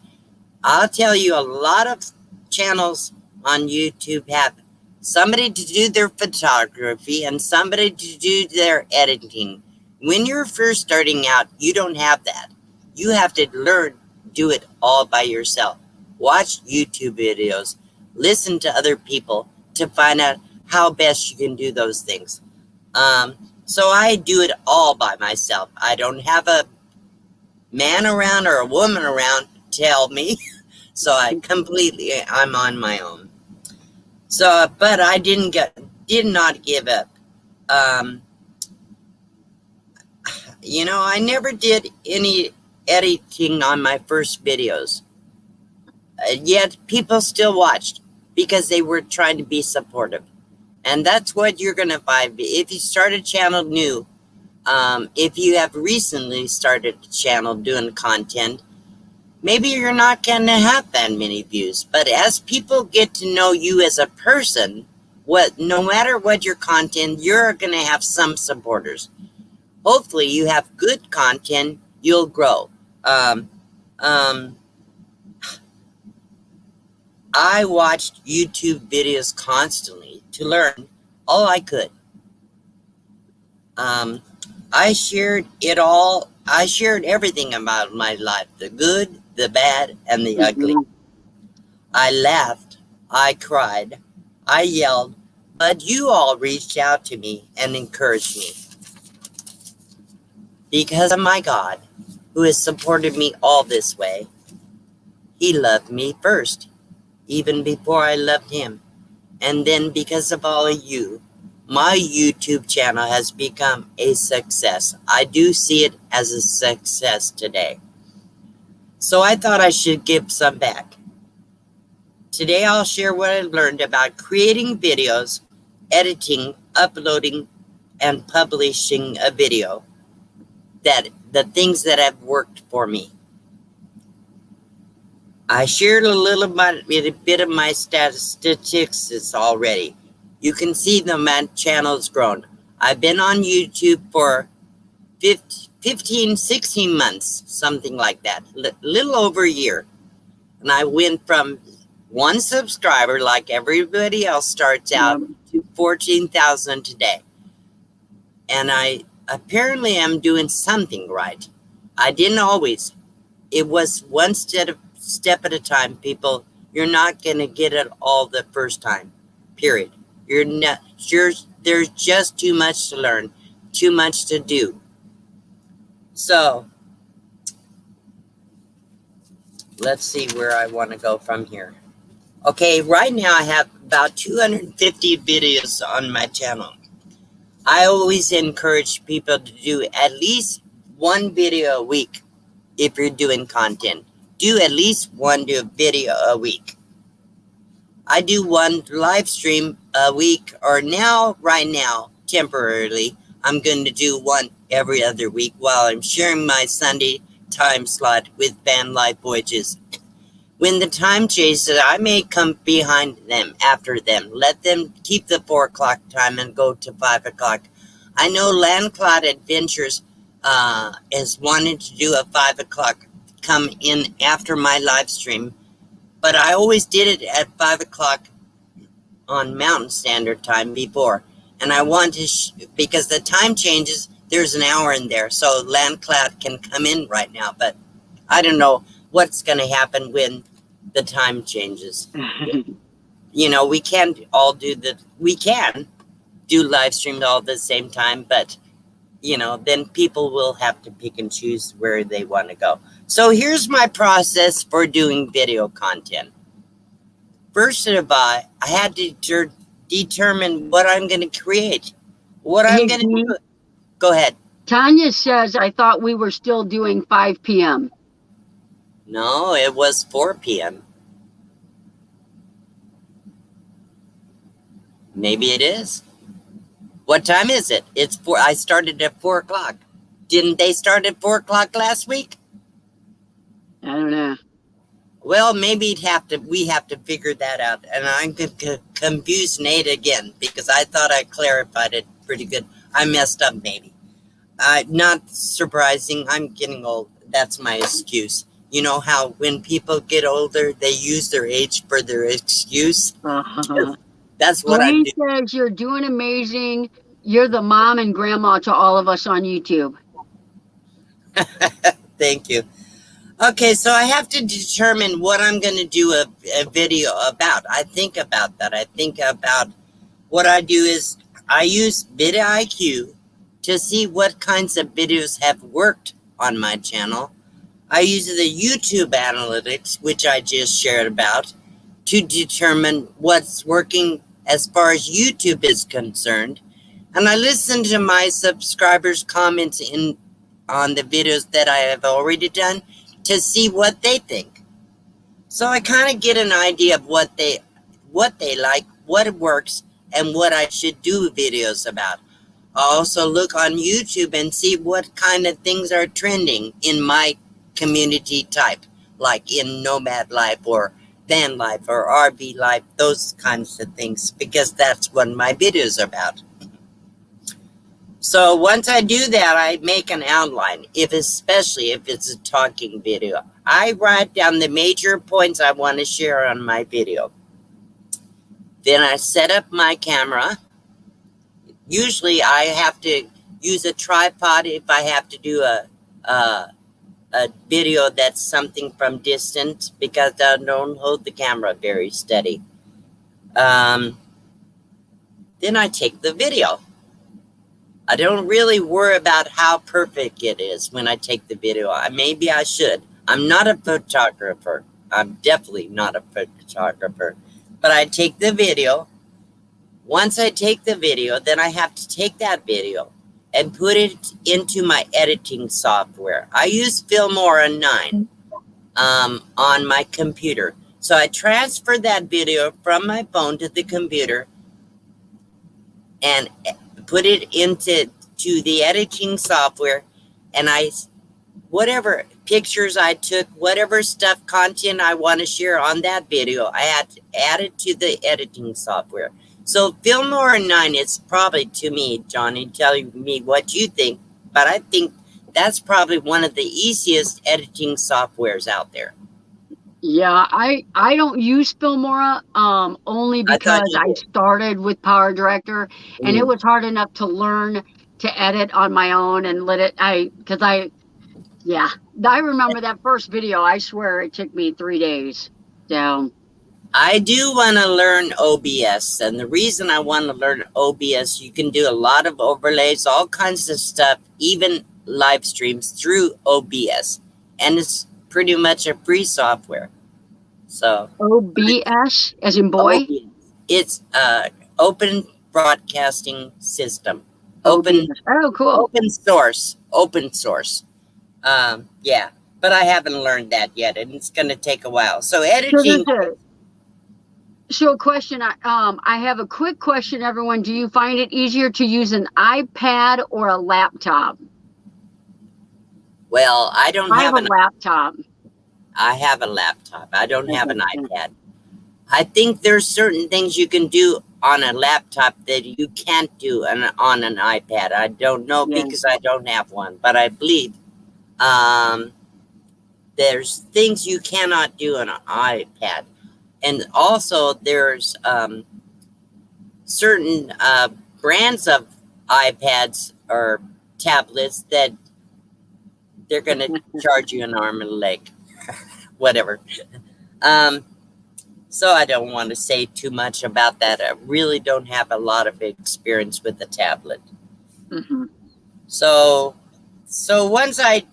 I'll tell you, a lot of channels on YouTube have somebody to do their photography and somebody to do their editing. When you're first starting out, you don't have that. You have to learn, do it all by yourself. Watch YouTube videos, listen to other people, to find out how best you can do those things. So I do it all by myself. I don't have a man around or a woman around to help me. So I'm on my own. So, but I did not give up. I never did any editing on my first videos. Yet people still watched, because they were trying to be supportive. And that's what you're going to find. If you start a channel new, if you have recently started a channel doing content, maybe you're not going to have that many views. But as people get to know you as a person, no matter what your content, you're going to have some supporters. Hopefully you have good content, you'll grow. I watched YouTube videos constantly to learn all I could. I shared it all. I shared everything about my life, the good, the bad, and the ugly. I laughed, I cried, I yelled, but you all reached out to me and encouraged me. Because of my God, who has supported me all this way, He loved me first, even before I loved Him. And then because of all of you, my YouTube channel has become a success. I do see it as a success today. So I thought I should give some back. Today I'll share what I learned about creating videos, editing, uploading, and publishing a video. The things that have worked for me. I shared a bit of my statistics already. You can see my channel's grown. I've been on YouTube for 15, 16 months, something like that. Little over a year. And I went from 1 subscriber, like everybody else starts out, to 14,000 today. And I apparently am doing something right. I didn't always. It was one step at a time, people. You're not going to get it all the first time, period. There's just too much to learn, too much to do. So, let's see where I want to go from here. Okay, right now I have about 250 videos on my channel. I always encourage people to do at least 1 video a week. If you're doing content, do at least 1 video a week. I do 1 live stream a week, or right now, temporarily, I'm going to do 1 every other week while I'm sharing my Sunday time slot with Van Life Voyages. When the time changes, I may come behind them, after them. Let them keep the 4 o'clock time and go to 5 o'clock. I know Landcloud Adventures is wanting to do a 5 o'clock come in after my live stream. but I always did it at 5 o'clock on Mountain Standard Time before. And I want to, because the time changes, there's an hour in there. So Land Cloud can come in right now, but I don't know what's going to happen when the time changes. You know, we can do live streams all at the same time, but you know, then people will have to pick and choose where they want to go. So here's my process for doing video content. First of all, I had to determine what I'm going to create, what I'm going to do. Go ahead. Tanya says, I thought we were still doing 5 p.m. No, it was 4 p.m. Maybe it is. What time is it? It's 4. I started at 4 o'clock. Didn't they start at 4 o'clock last week? I don't know. Well, maybe we have to figure that out. And I'm going to confuse Nate again because I thought I clarified it pretty good. I messed up, maybe. Not surprising. I'm getting old. That's my excuse. You know how when people get older, they use their age for their excuse? That's what I do. Blaine says, you're doing amazing. You're the mom and grandma to all of us on YouTube. Thank you. Okay, so I have to determine what I'm going to do a video about. I think about that. I think about what I do is I use vidIQ to see what kinds of videos have worked on my channel. I use the YouTube analytics, which I just shared about, to determine what's working as far as YouTube is concerned. And I listen to my subscribers' comments on the videos that I have already done to see what they think. So I kind of get an idea of what they like, what works, and what I should do videos about. I also look on YouTube and see what kind of things are trending in my community type, like in Nomad Life or van life or RV life, those kinds of things, because that's what my videos are about. So once I do that, I make an outline, especially if it's a talking video. I write down the major points I want to share on my video. Then I set up my camera. Usually I have to use a tripod if I have to do a video that's something from distance, because I don't hold the camera very steady. Then I take the video. I don't really worry about how perfect it is when I take the video. Maybe I should. I'm not a photographer. I'm definitely not a photographer. But I take the video. Once I take the video, then I have to take that video and put it into my editing software. I use Filmora 9 on my computer. So I transfer that video from my phone to the computer and put it into the editing software, and whatever pictures I took, whatever stuff, content I want to share on that video, I had to add it to the editing software. So Filmora 9 is probably, to me, Johnny, tell me what you think, but I think that's probably one of the easiest editing softwares out there. Yeah, I don't use Filmora only because I started with Power Director, and it was hard enough to learn to edit on my own and I remember that first video. I swear it took me 3 days. So I do want to learn OBS, and the reason I want to learn OBS, you can do a lot of overlays, all kinds of stuff, even live streams through OBS, and it's pretty much a free software. So OBS as in boy? OBS. It's open broadcasting system. Cool. Open source. Yeah, but I haven't learned that yet, and it's going to take a while. So editing. So a question, I have a quick question, everyone. Do you find it easier to use an iPad or a laptop? Well, I have a laptop. I have a laptop. I don't have an iPad. I think there's certain things you can do on a laptop that you can't do on an iPad. I don't know because I don't have one, but I believe there's things you cannot do on an iPad. And also there's certain brands of iPads or tablets that they're going to charge you an arm and a leg, whatever. So I don't want to say too much about that. I really don't have a lot of experience with the tablet. Mm-hmm. So once I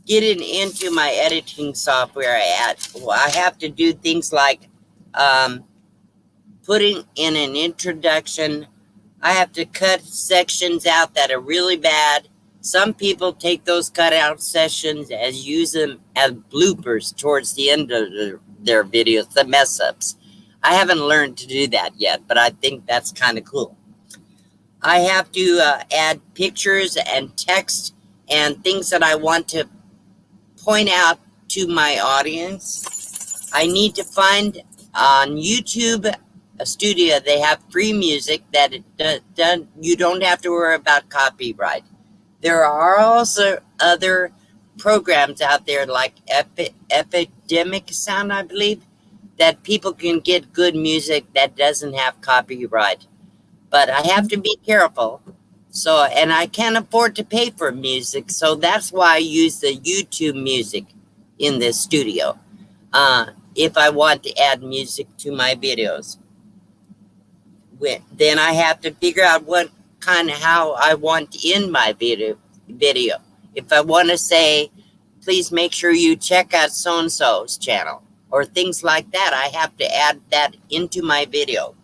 get into my editing software, I have to do things like putting in an introduction. I have to cut sections out that are really bad. Some people take those cutout sessions and use them as bloopers towards the end of their videos, the mess ups. I haven't learned to do that yet, but I think that's kind of cool. I have to add pictures and text and things that I want to point out to my audience. I need to find on YouTube a studio. They have free music that you don't have to worry about copyright. There are also other programs out there like Epidemic Sound, I believe, that people can get good music that doesn't have copyright. But I have to be careful. So, and I can't afford to pay for music, so that's why I use the YouTube music in this studio. If I want to add music to my videos, then I have to figure out what kind of how I want to end my video. If I want to say, please make sure you check out so-and-so's channel or things like that, I have to add that into my video.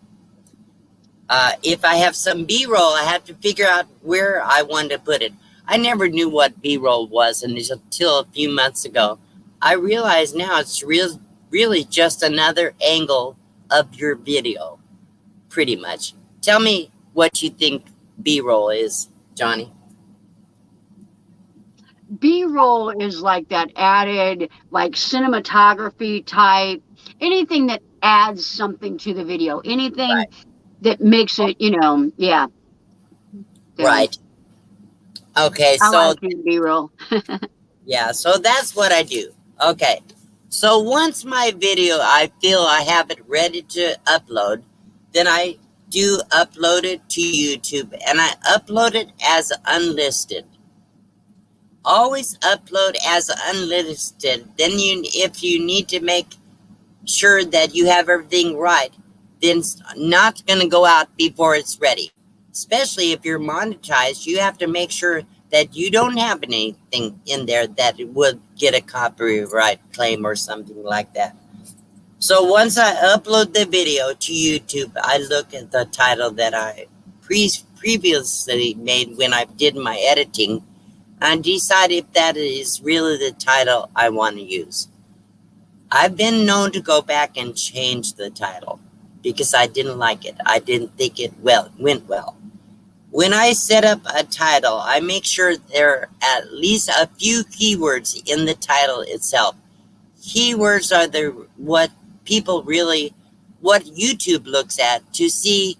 If I have some B-roll, I have to figure out where I want to put it. I never knew what B-roll was until a few months ago. I realize now it's really just another angle of your video, pretty much. Tell me what you think B-roll is, Johnny. B-roll is like that added, like cinematography type, anything that adds something to the video, anything Right. that makes it, yeah. So, Right. Okay, I so like B-roll. yeah, so that's what I do. Okay, so once my video, I feel I have it ready to upload, then I do upload it to YouTube, and I upload it as unlisted. Always upload as unlisted. Then if you need to make sure that you have everything right, then it's not going to go out before it's ready. Especially if you're monetized, you have to make sure that you don't have anything in there that would get a copyright claim or something like that. So once I upload the video to YouTube, I look at the title that I previously made when I did my editing and decide if that is really the title I want to use. I've been known to go back and change the title because I didn't like it. I didn't think it went well. When I set up a title, I make sure there are at least a few keywords in the title itself. Keywords are what YouTube looks at to see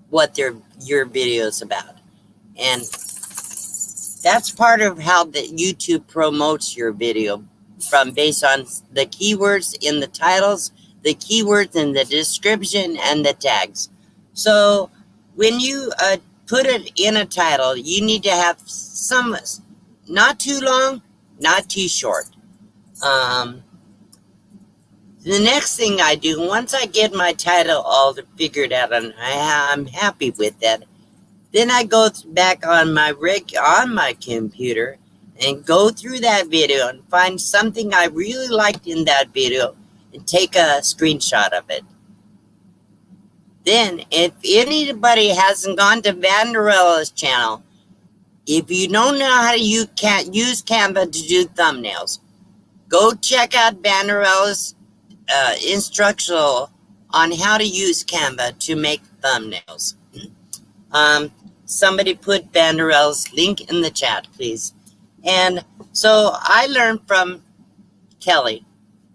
what your video is about. And that's part of how the YouTube promotes your video, based on the keywords in the titles, the keywords in the description, and the tags. So when you put it in a title, you need to have some, not too long, not too short. The next thing I do, once I get my title all figured out and I'm happy with that, then I go back on my computer and go through that video and find something I really liked in that video and take a screenshot of it. Then, if anybody hasn't gone to Vanderella's channel, if you don't know how to use Canva to do thumbnails, go check out Vanderella's instructional on how to use Canva to make thumbnails. Somebody put Vanderella's link in the chat, please. And so I learned from Kelly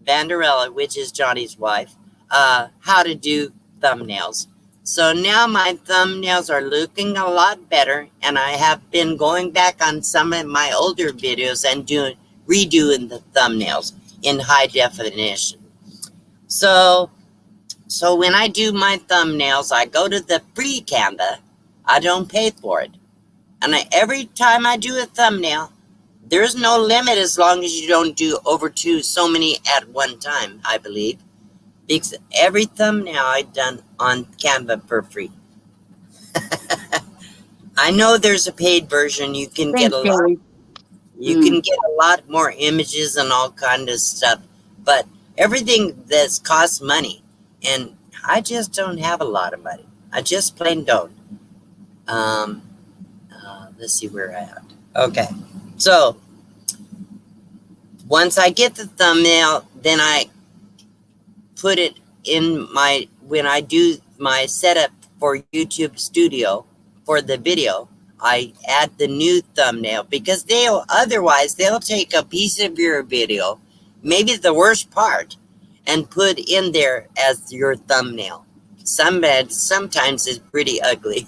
Vanderella, which is Johnny's wife, how to do thumbnails. So now my thumbnails are looking a lot better, and I have been going back on some of my older videos and redoing the thumbnails in high definition. So when I do my thumbnails, I go to the free Canva. I don't pay for it. And every time I do a thumbnail, there's no limit as long as you don't do over so many at one time, I believe. Because every thumbnail I've done on Canva for free. I know there's a paid version. You can get Thanks, Kaylee. you can get a lot more images and all kind of stuff, but everything that's costs money, and I just don't have a lot of money. I just plain don't. Let's see where I at. Okay, so once I get the thumbnail, then I put it in when I do my setup for YouTube Studio for the video, I add the new thumbnail, because otherwise they'll take a piece of your video, maybe the worst part, and put in there as your thumbnail. Sometimes it's pretty ugly.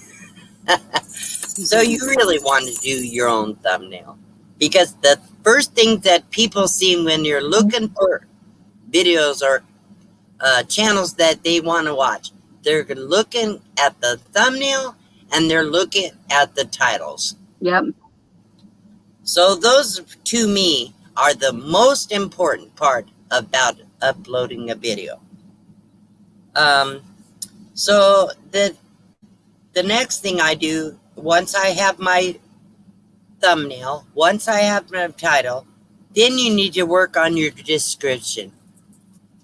So you really want to do your own thumbnail, because the first thing that people see when you're looking for videos or channels that they want to watch, they're looking at the thumbnail and they're looking at the titles. Yep. So those, to me, are the most important part about uploading a video. So the next thing I do, once I have my thumbnail, once I have my title, then you need to work on your description.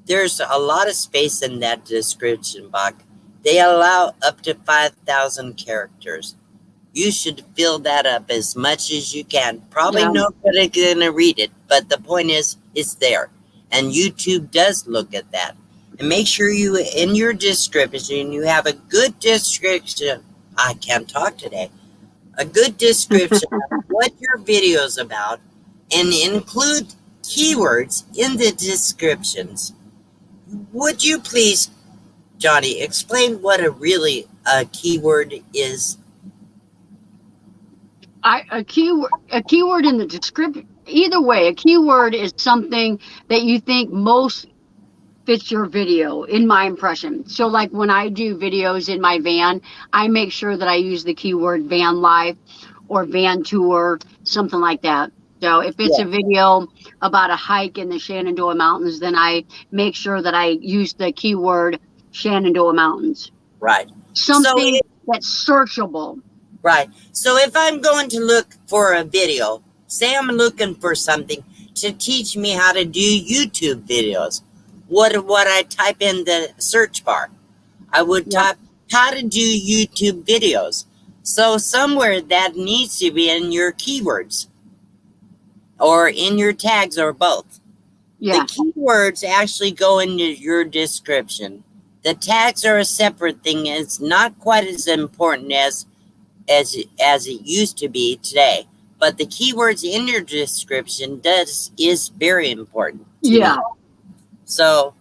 There's a lot of space in that description box. They allow up to 5,000 characters. You should fill that up as much as you can. Probably nobody's going to read it, but the point is, it's there. And YouTube does look at that. And make sure you, in your description, you have a good description. I can't talk today. A good description of what your video is about, and include keywords in the descriptions. Would you please, Johnny, explain what a keyword is? A keyword in the description. Either way, a keyword is something that you think most fits your video, in my impression. So like when I do videos in my van, I make sure that I use the keyword van life or van tour, something like that. So if it's a video about a hike in the Shenandoah Mountains, then I make sure that I use the keyword Shenandoah Mountains. Right. Something that's searchable. Right. So if I'm going to look for a video, say I'm looking for something to teach me how to do YouTube videos, what I type in the search bar? I would type how to do YouTube videos. So somewhere that needs to be in your keywords or in your tags or both. Yeah. The keywords actually go into your description. The tags are a separate thing. It's not quite as important as it used to be today. But the keywords in your description is very important to me. So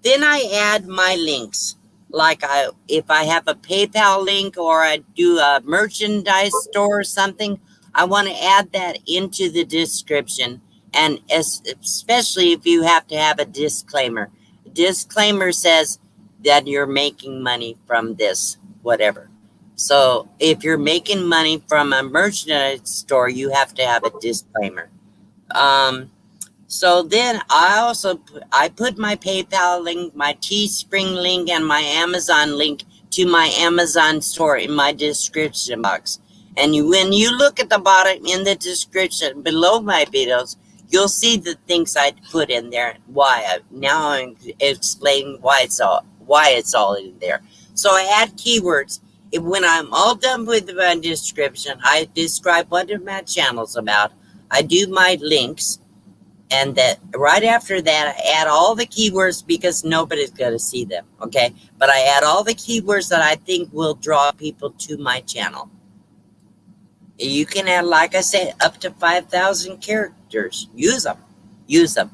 then I add my links. Like if I have a PayPal link or I do a merchandise store or something, I want to add that into the description. And especially if you have to have a disclaimer. Disclaimer says that you're making money from this, whatever. So if you're making money from a merchandise store, you have to have a disclaimer. So then I put my PayPal link, my Teespring link, and my Amazon link to my Amazon store in my description box. And when you look at the bottom in the description below my videos, you'll see the things I put in there. Now I'm explaining why it's all in there. So I add keywords. When I'm all done with my description, I describe what my channel's about. I do my links, and that right after that, I add all the keywords because nobody's going to see them, okay? But I add all the keywords that I think will draw people to my channel. You can add, like I said, up to 5,000 characters. Use them.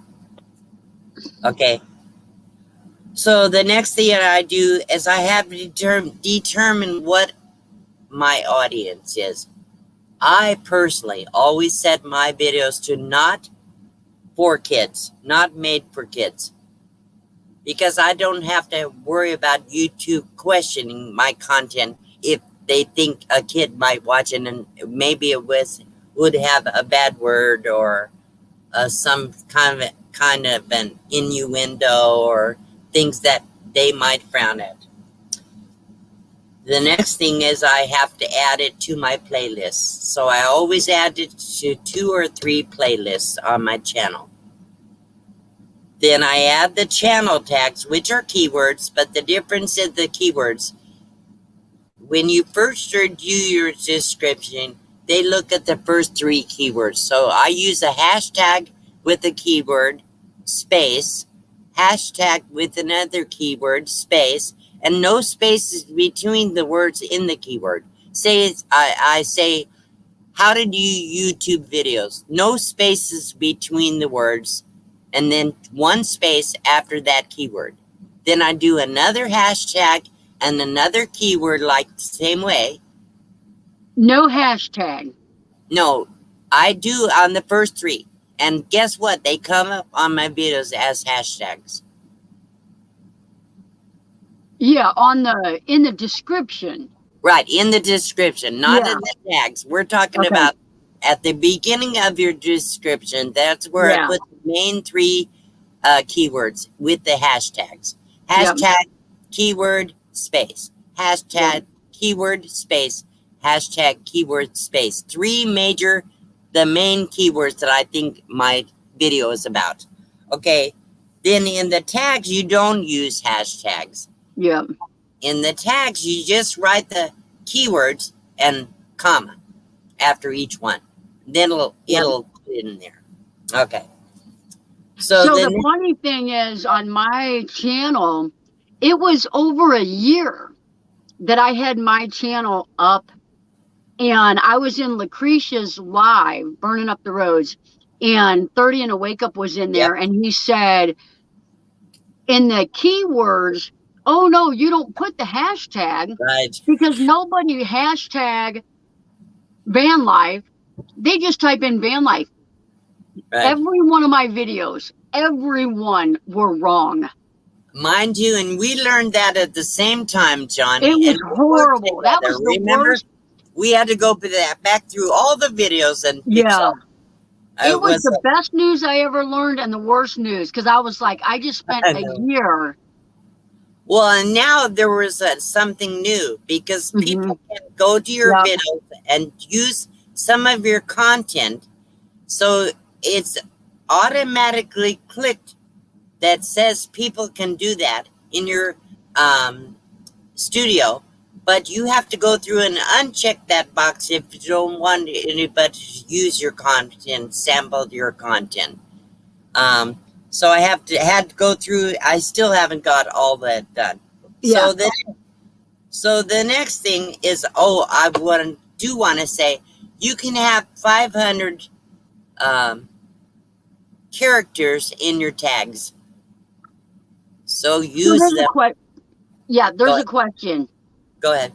Okay. So the next thing I do is I have to determine what my audience is. I personally always set my videos to not for kids, not made for kids. because I don't have to worry about YouTube questioning my content if they think a kid might watch it and maybe it would have a bad word or some kind of an innuendo or things that they might frown at. The next thing is I have to add it to my playlist. So I always add it to 2 or 3 playlists on my channel. Then I add the channel tags, which are keywords, but the difference is the keywords. When you first do your description, they look at the first 3 keywords. So I use a hashtag with a keyword, space, hashtag with another keyword, space, and no spaces between the words in the keyword. I say, how to do YouTube videos. No spaces between the words, and then 1 space after that keyword. Then I do another hashtag and another keyword like the same way. No hashtag. No, I do on the first 3. And guess what? They come up on my videos as hashtags. Yeah, in the description. Right, in the description, not in the tags. We're talking about at the beginning of your description. That's where I put the main 3 keywords with the hashtags. Hashtag, keyword, space. Hashtag, keyword, space. Hashtag, keyword, space. 3 major, the main keywords that I think my video is about. Okay, then in the tags, you don't use hashtags. Yeah. In the tags, you just write the keywords and comma after each one. Then it'll put it in there. Okay. So the funny thing is, on my channel, it was over a year that I had my channel up, and I was in Lucretia's live, Burning Up the Roads, and 30 and a Wake Up was in there, and he said, in the keywords, oh no, you don't put the hashtag, because nobody hashtag van life. They just type in van life. Right. Every one of my videos, everyone were wrong. Mind you, and we learned that at the same time, Johnny. It was horrible. That was the worst. We had to go back through all the videos and fix all. It was the best news I ever learned and the worst news, because I was like, I just spent a year. Well, and now there was something new, because people can go to your videos and use some of your content. So it's automatically clicked that says people can do that in your studio, but you have to go through and uncheck that box if you don't want anybody to use your content, sample your content. So I had to go through. I still haven't got all that done. Yeah. So the next thing is, I do want to say, you can have 500 characters in your tags. So use them. There's a question. Go ahead.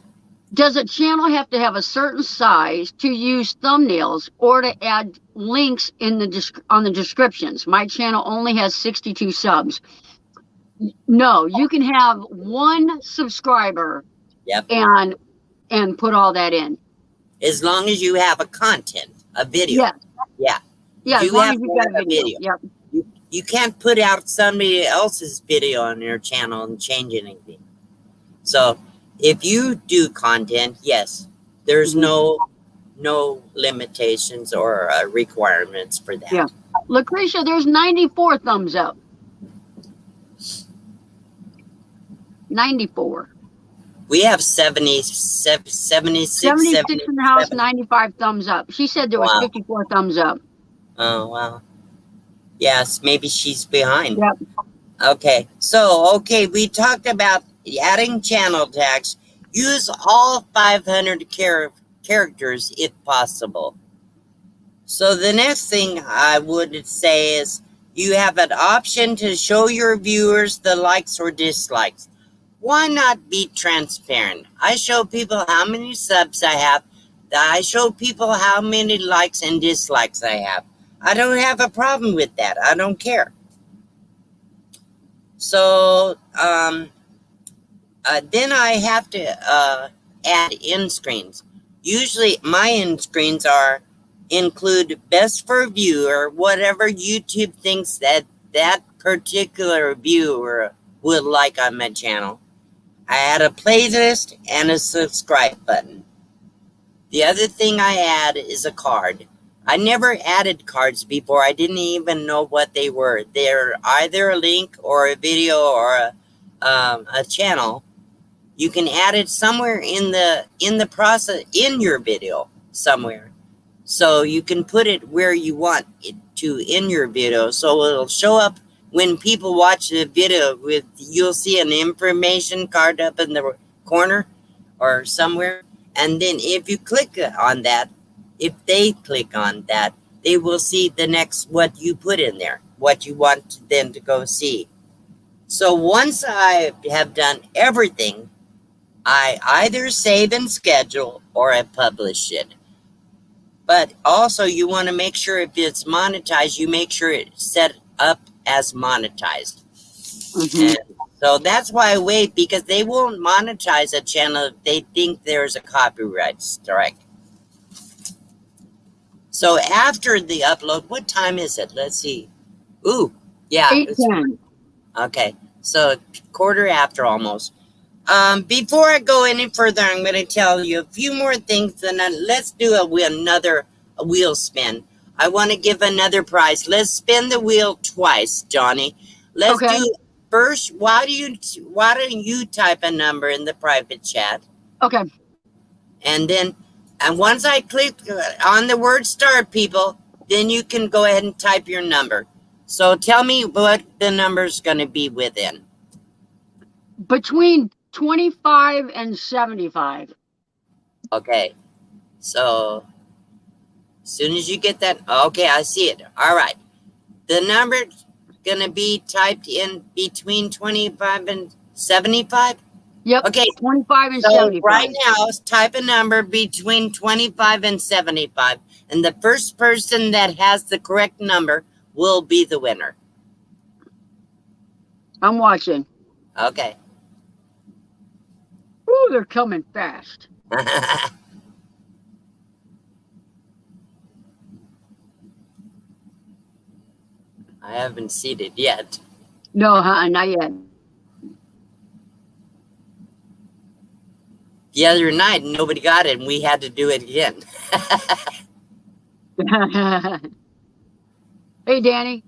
Does a channel have to have a certain size to use thumbnails or to add links in on the descriptions? My channel only has 62 subs. No, you can have 1 subscriber. And put all that in. As long as you have a video. Yeah, as long as you got a video. Yep. You can't put out somebody else's video on your channel and change anything. So if you do content, yes, there's no limitations or requirements for that. Yeah. Lucretia, there's 94 thumbs up. 94. We have 76 in the house, 95 thumbs up. She said there was 54 thumbs up. Oh, wow. Yes, maybe she's behind. Yep. Okay, so, we talked about adding channel tags. Use all 500 characters if possible. So the next thing I would say is you have an option to show your viewers the likes or dislikes. Why not be transparent? I show people how many subs I have. I show people how many likes and dislikes I have. I don't have a problem with that. I don't care. So then I have to add end screens. Usually my end screens include best for viewer, whatever YouTube thinks that particular viewer would like on my channel. I add a playlist and a subscribe button. The other thing I add is a card. I never added cards before. I didn't even know what they were. They're either a link or a video or a channel. You can add it somewhere in the process in your video somewhere. So you can put it where you want it to in your video. So it'll show up when people watch the video you'll see an information card up in the corner or somewhere. And then if you click on that, if they click on that, they will see the next what you put in there, what you want them to go see. So once I have done everything, I either save and schedule or I publish it. But also you want to make sure if it's monetized, you make sure it's set up as monetized. Mm-hmm. And so that's why I wait, because they won't monetize a channel if they think there's a copyright strike. So after the upload, what time is it? Let's see. Ooh, yeah. 8:10. Okay, so quarter after almost. Before I go any further, I'm going to tell you a few more things, and then let's do another wheel spin. I want to give another prize. Let's spin the wheel twice, Johnny. Let's Okay. do first. Why don't you type a number in the private chat? Okay. And once I click on the word start, people, then you can go ahead and type your number. So tell me what the number's going to be within. Between 25 and 75. Okay, so as soon as you get that, okay, I see it. All right, the number's gonna be typed in between 25 and 75. Yep. Okay, 25 and so 75. right now, type a number between 25 and 75, and the first person that has the correct number will be the winner. I'm watching. Okay. Ooh, they're coming fast. I haven't seen it yet. No, not yet. The other night, nobody got it, and we had to do it again. Hey, Danny.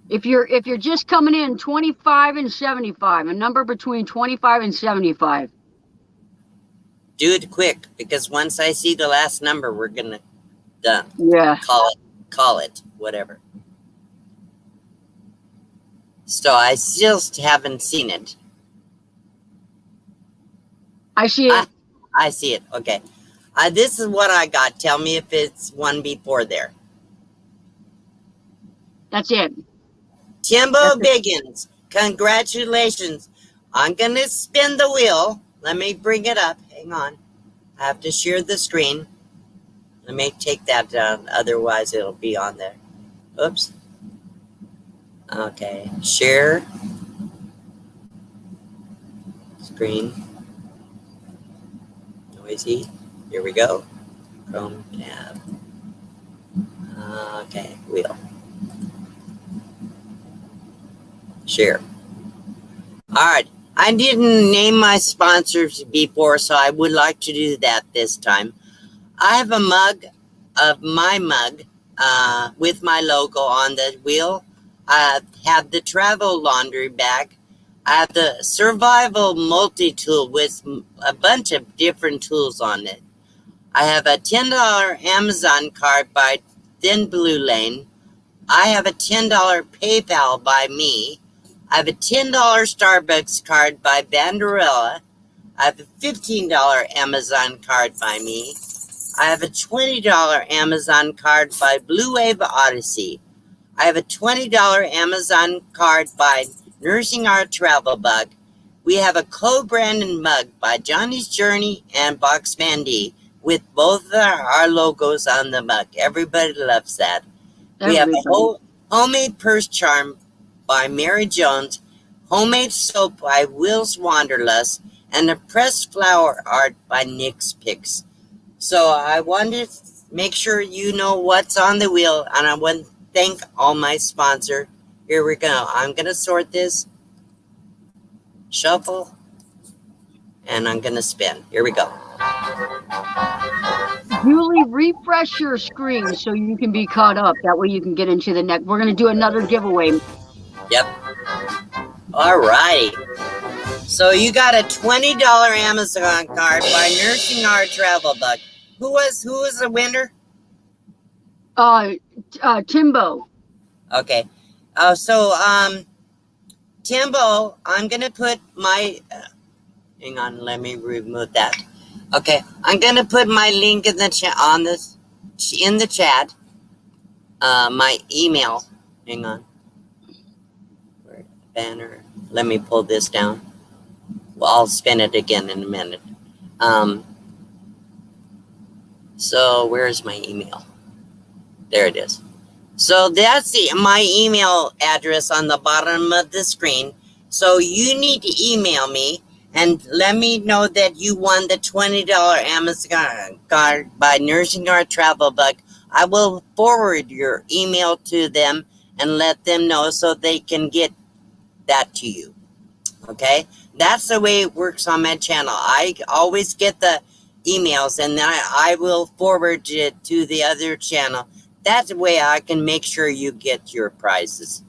If you're just coming in, 25 and 75, a number between 25 and 75. Do it quick, because once I see the last number, we're gonna Yeah. call it whatever. So I still haven't seen it. I see it. I see it. Okay. This is what I got. Tell me if it's one before there. That's it. Timbo Biggins, congratulations. I'm going to spin the wheel. Let me bring it up. Hang on. I have to share the screen. Let me take that down. Otherwise, it'll be on there. Oops. Okay. Share screen. Noisy. Here we go. Chrome tab. Okay. Wheel. Share. All right. I didn't name my sponsors before, so I would like to do that this time. I have a mug of my mug with my logo on the wheel. I have the travel laundry bag. I have the survival multi-tool with a bunch of different tools on it. I have a $10 Amazon card by Thin Blue Lane. I have a $10 PayPal by me. I have a $10 Starbucks card by Vanderella. I have a $15 Amazon card by me. I have a $20 Amazon card by Blue Wave Odyssey. I have a $20 Amazon card by Nursing Our Travel Bug. We have a co-branded mug by Johnny's Journey and Boxman D with both our logos on the mug. Everybody loves that. We have a Everybody. homemade purse charm by Mary Jones, homemade soap by Will's Wanderlust, and a pressed flower art by Nick's Picks. So I wanted to make sure you know what's on the wheel, and I want to thank all my sponsors. Here we go. I'm going to sort this, shuffle, and I'm going to spin. Here we go. Julie, refresh your screen so you can be caught up. That way you can get into the next. We're going to do another giveaway. Yep. All righty. So you got a $20 Amazon card by Nursing Our Travel Bug. Who was the winner? Timbo. Okay. Timbo, I'm going to put my, hang on, let me remove that. Okay, I'm going to put my link in the chat my email. Hang on. Banner. Let me pull this down. Well, I'll spin it again in a minute. So where's my email? There it is. So that's my email address on the bottom of the screen. So you need to email me and let me know that you won the $20 Amazon card by Nursing Our Travel Bug. I will forward your email to them and let them know so they can get that to you. Okay? That's the way it works on my channel. I always get the emails and then I will forward it to the other channel. That's the way I can make sure you get your prizes.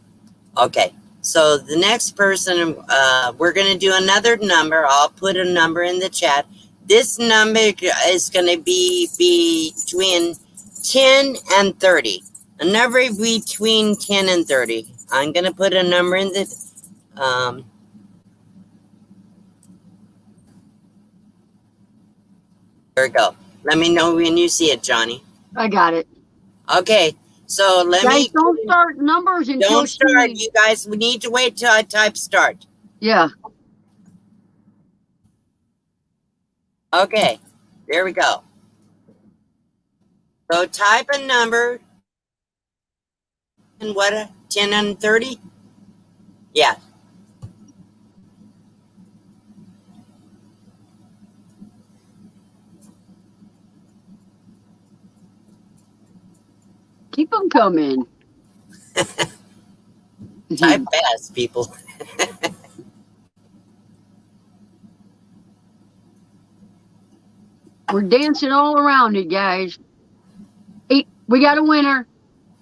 Okay, so the next person, we're going to do another number. I'll put a number in the chat. This number is going to be between 10 and 30. A number between 10 and 30. I'm going to put a number in the... there we go. Let me know when you see it, Johnny. I got it. Okay, so Guys, don't start numbers until don't start. You guys, we need to wait till I type start. Yeah. Okay, there we go. So type a number. And what, 10 and 30? Yeah. Keep them coming. Type fast, people. We're dancing all around it, guys. 8. We got a winner.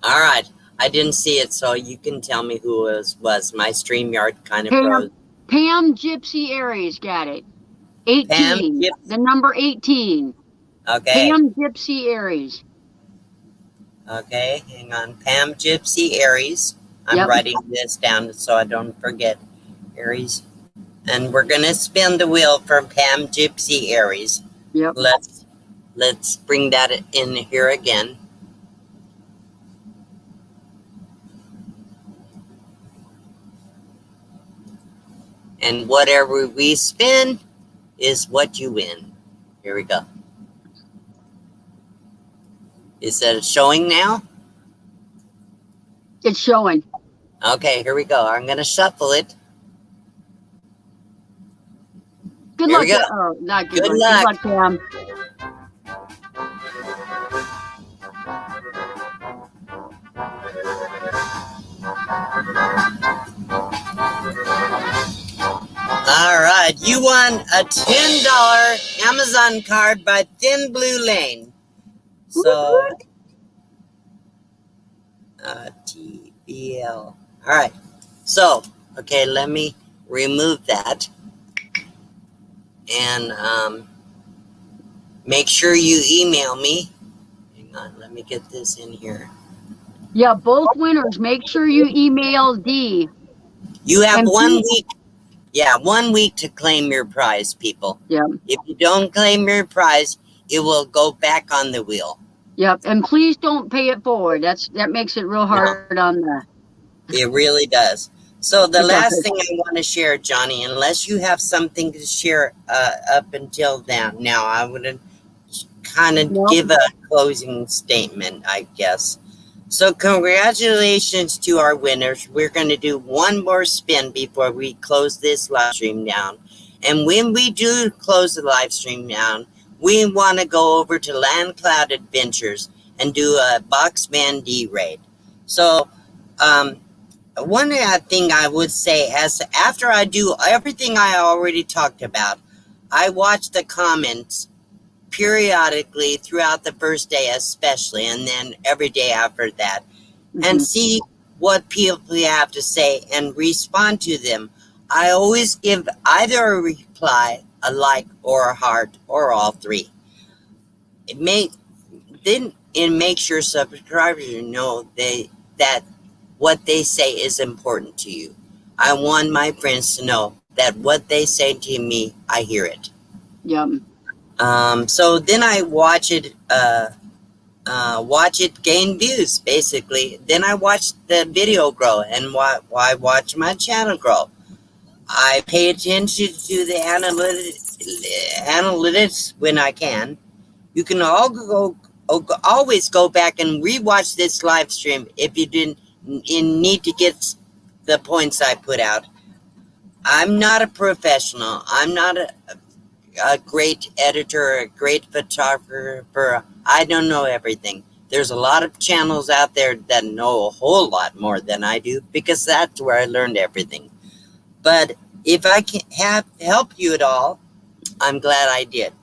All right. I didn't see it, so you can tell me who it was. My StreamYard kind of froze. Pam Gypsy Aries got it. 18. The number 18. Okay. Pam Gypsy Aries. Okay, hang on. Pam Gypsy Aries. I'm writing this down so I don't forget. Aries. And we're going to spin the wheel for Pam Gypsy Aries. Yep. Let's bring that in here again. And whatever we spin is what you win. Here we go. Is that showing now? It's showing. Okay, here we go. I'm going to shuffle it. Good here luck. We go. Oh, not good luck. Good luck, Pam. All right, you won a $10 Amazon card by Thin Blue Lane. So, TBL. All right. So, okay, let me remove that. And make sure you email me. Hang on, let me get this in here. Yeah, both winners. Make sure you email D. You have 1 week. Yeah, 1 week to claim your prize, people. Yeah. If you don't claim your prize, it will go back on the wheel. Yep, and please don't pay it forward. That makes it real hard on the... It really does. So the last thing I want to share, Johnny, unless you have something to share up until then, now I would kind of give a closing statement, I guess. So congratulations to our winners. We're going to do one more spin before we close this live stream down. And when we do close the live stream down, we want to go over to Land Cloud Adventures and do a Boxman D raid. So one thing I would say, as after I do everything I already talked about, I watch the comments periodically throughout the first day especially, and then every day after that, and see what people have to say and respond to them. I always give either a reply, a like, or a heart, or all three. It makes your subscribers know that what they say is important to you. I want my friends to know that what they say to me, I hear it. Yum. So then I watch it gain views, basically. Then I watch the video grow, and I watch my channel grow. I pay attention to the analytics when I can. You can always go back and rewatch this live stream if you didn't need to get the points I put out. I'm not a professional. I'm not a great editor, a great photographer. I don't know everything. There's a lot of channels out there that know a whole lot more than I do, because that's where I learned everything. But if I can help you at all, I'm glad I did.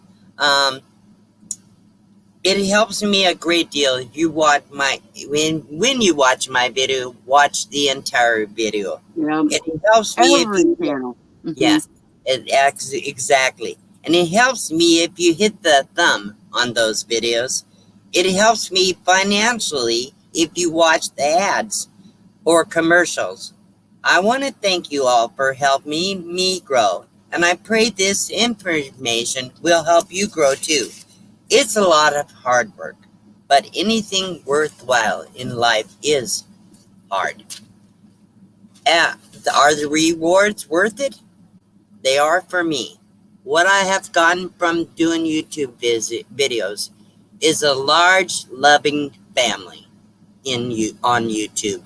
It helps me a great deal if you watch when you watch my video, watch the entire video. Yeah. It helps me Every channel. Yeah, exactly. And it helps me if you hit the thumb on those videos. It helps me financially if you watch the ads or commercials. I want to thank you all for helping me grow, and I pray this information will help you grow too. It's a lot of hard work, but anything worthwhile in life is hard. Are the rewards worth it? They are for me. What I have gotten from doing YouTube videos is a large, loving family on YouTube.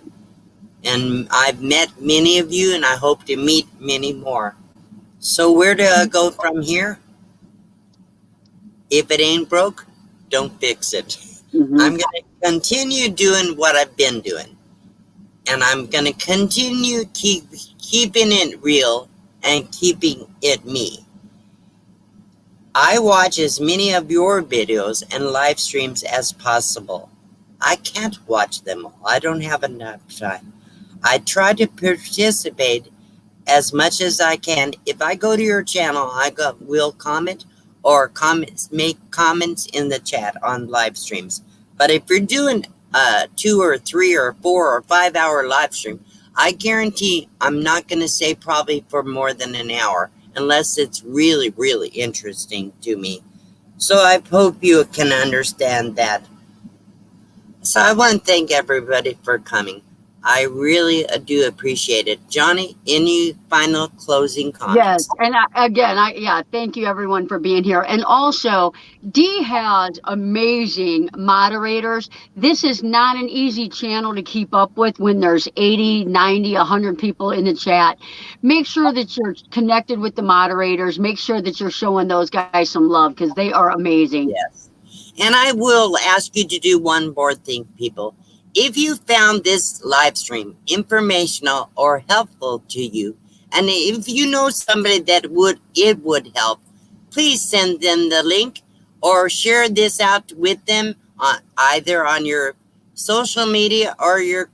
And I've met many of you, and I hope to meet many more. So where do I go from here? If it ain't broke, don't fix it. I'm going to continue doing what I've been doing. And I'm going to continue keeping it real and keeping it me. I watch as many of your videos and live streams as possible. I can't watch them all. I don't have enough time. I try to participate as much as I can. If I go to your channel, will comment or make comments in the chat on live streams. But if you're doing 2 or 3 or 4 or 5 hour live stream, I guarantee I'm not going to stay probably for more than an hour unless it's really, really interesting to me. So I hope you can understand that. So I want to thank everybody for coming. I really do appreciate it. Johnny, any final closing comments? Yes, and thank you everyone for being here. And also, Dee has amazing moderators. This is not an easy channel to keep up with when there's 80, 90, 100 people in the chat. Make sure that you're connected with the moderators. Make sure that you're showing those guys some love, because they are amazing. Yes. And I will ask you to do one more thing, people. If you found this live stream informational or helpful to you, and if you know somebody that it would help, please send them the link or share this out with them either on your social media or your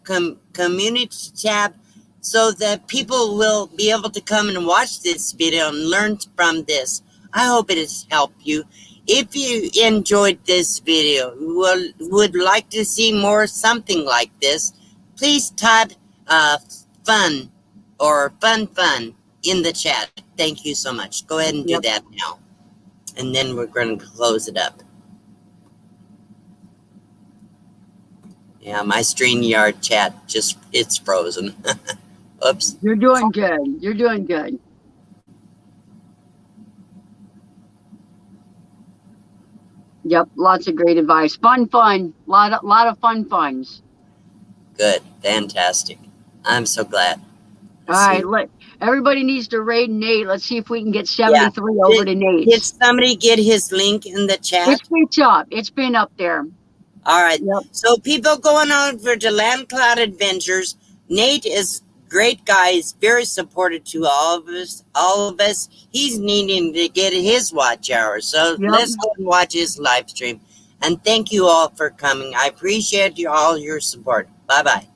community tab, so that people will be able to come and watch this video and learn from this. I hope it has helped you. If you enjoyed this video, would like to see more something like this, please type fun or fun in the chat. Thank you so much. Go ahead and do that now. And then we're going to close it up. Yeah, my StreamYard chat it's frozen. Oops. You're doing good. You're doing good. Yep, lots of great advice. Fun. Lot of fun funds. Good. Fantastic. I'm so glad. All Let's right, see. everybody needs to raid Nate. Let's see if we can get Yeah. 73 over to Did Nate's. somebody get his link in the chat? It's up. It's been up there. All right. Yep. So people going over to Land Cloud Adventures. Nate is great guy. He's very supportive to all of us. All of us. He's needing to get his watch hour. So Yep. let's go and watch his live stream. And thank you all for coming. I appreciate all your support. Bye bye.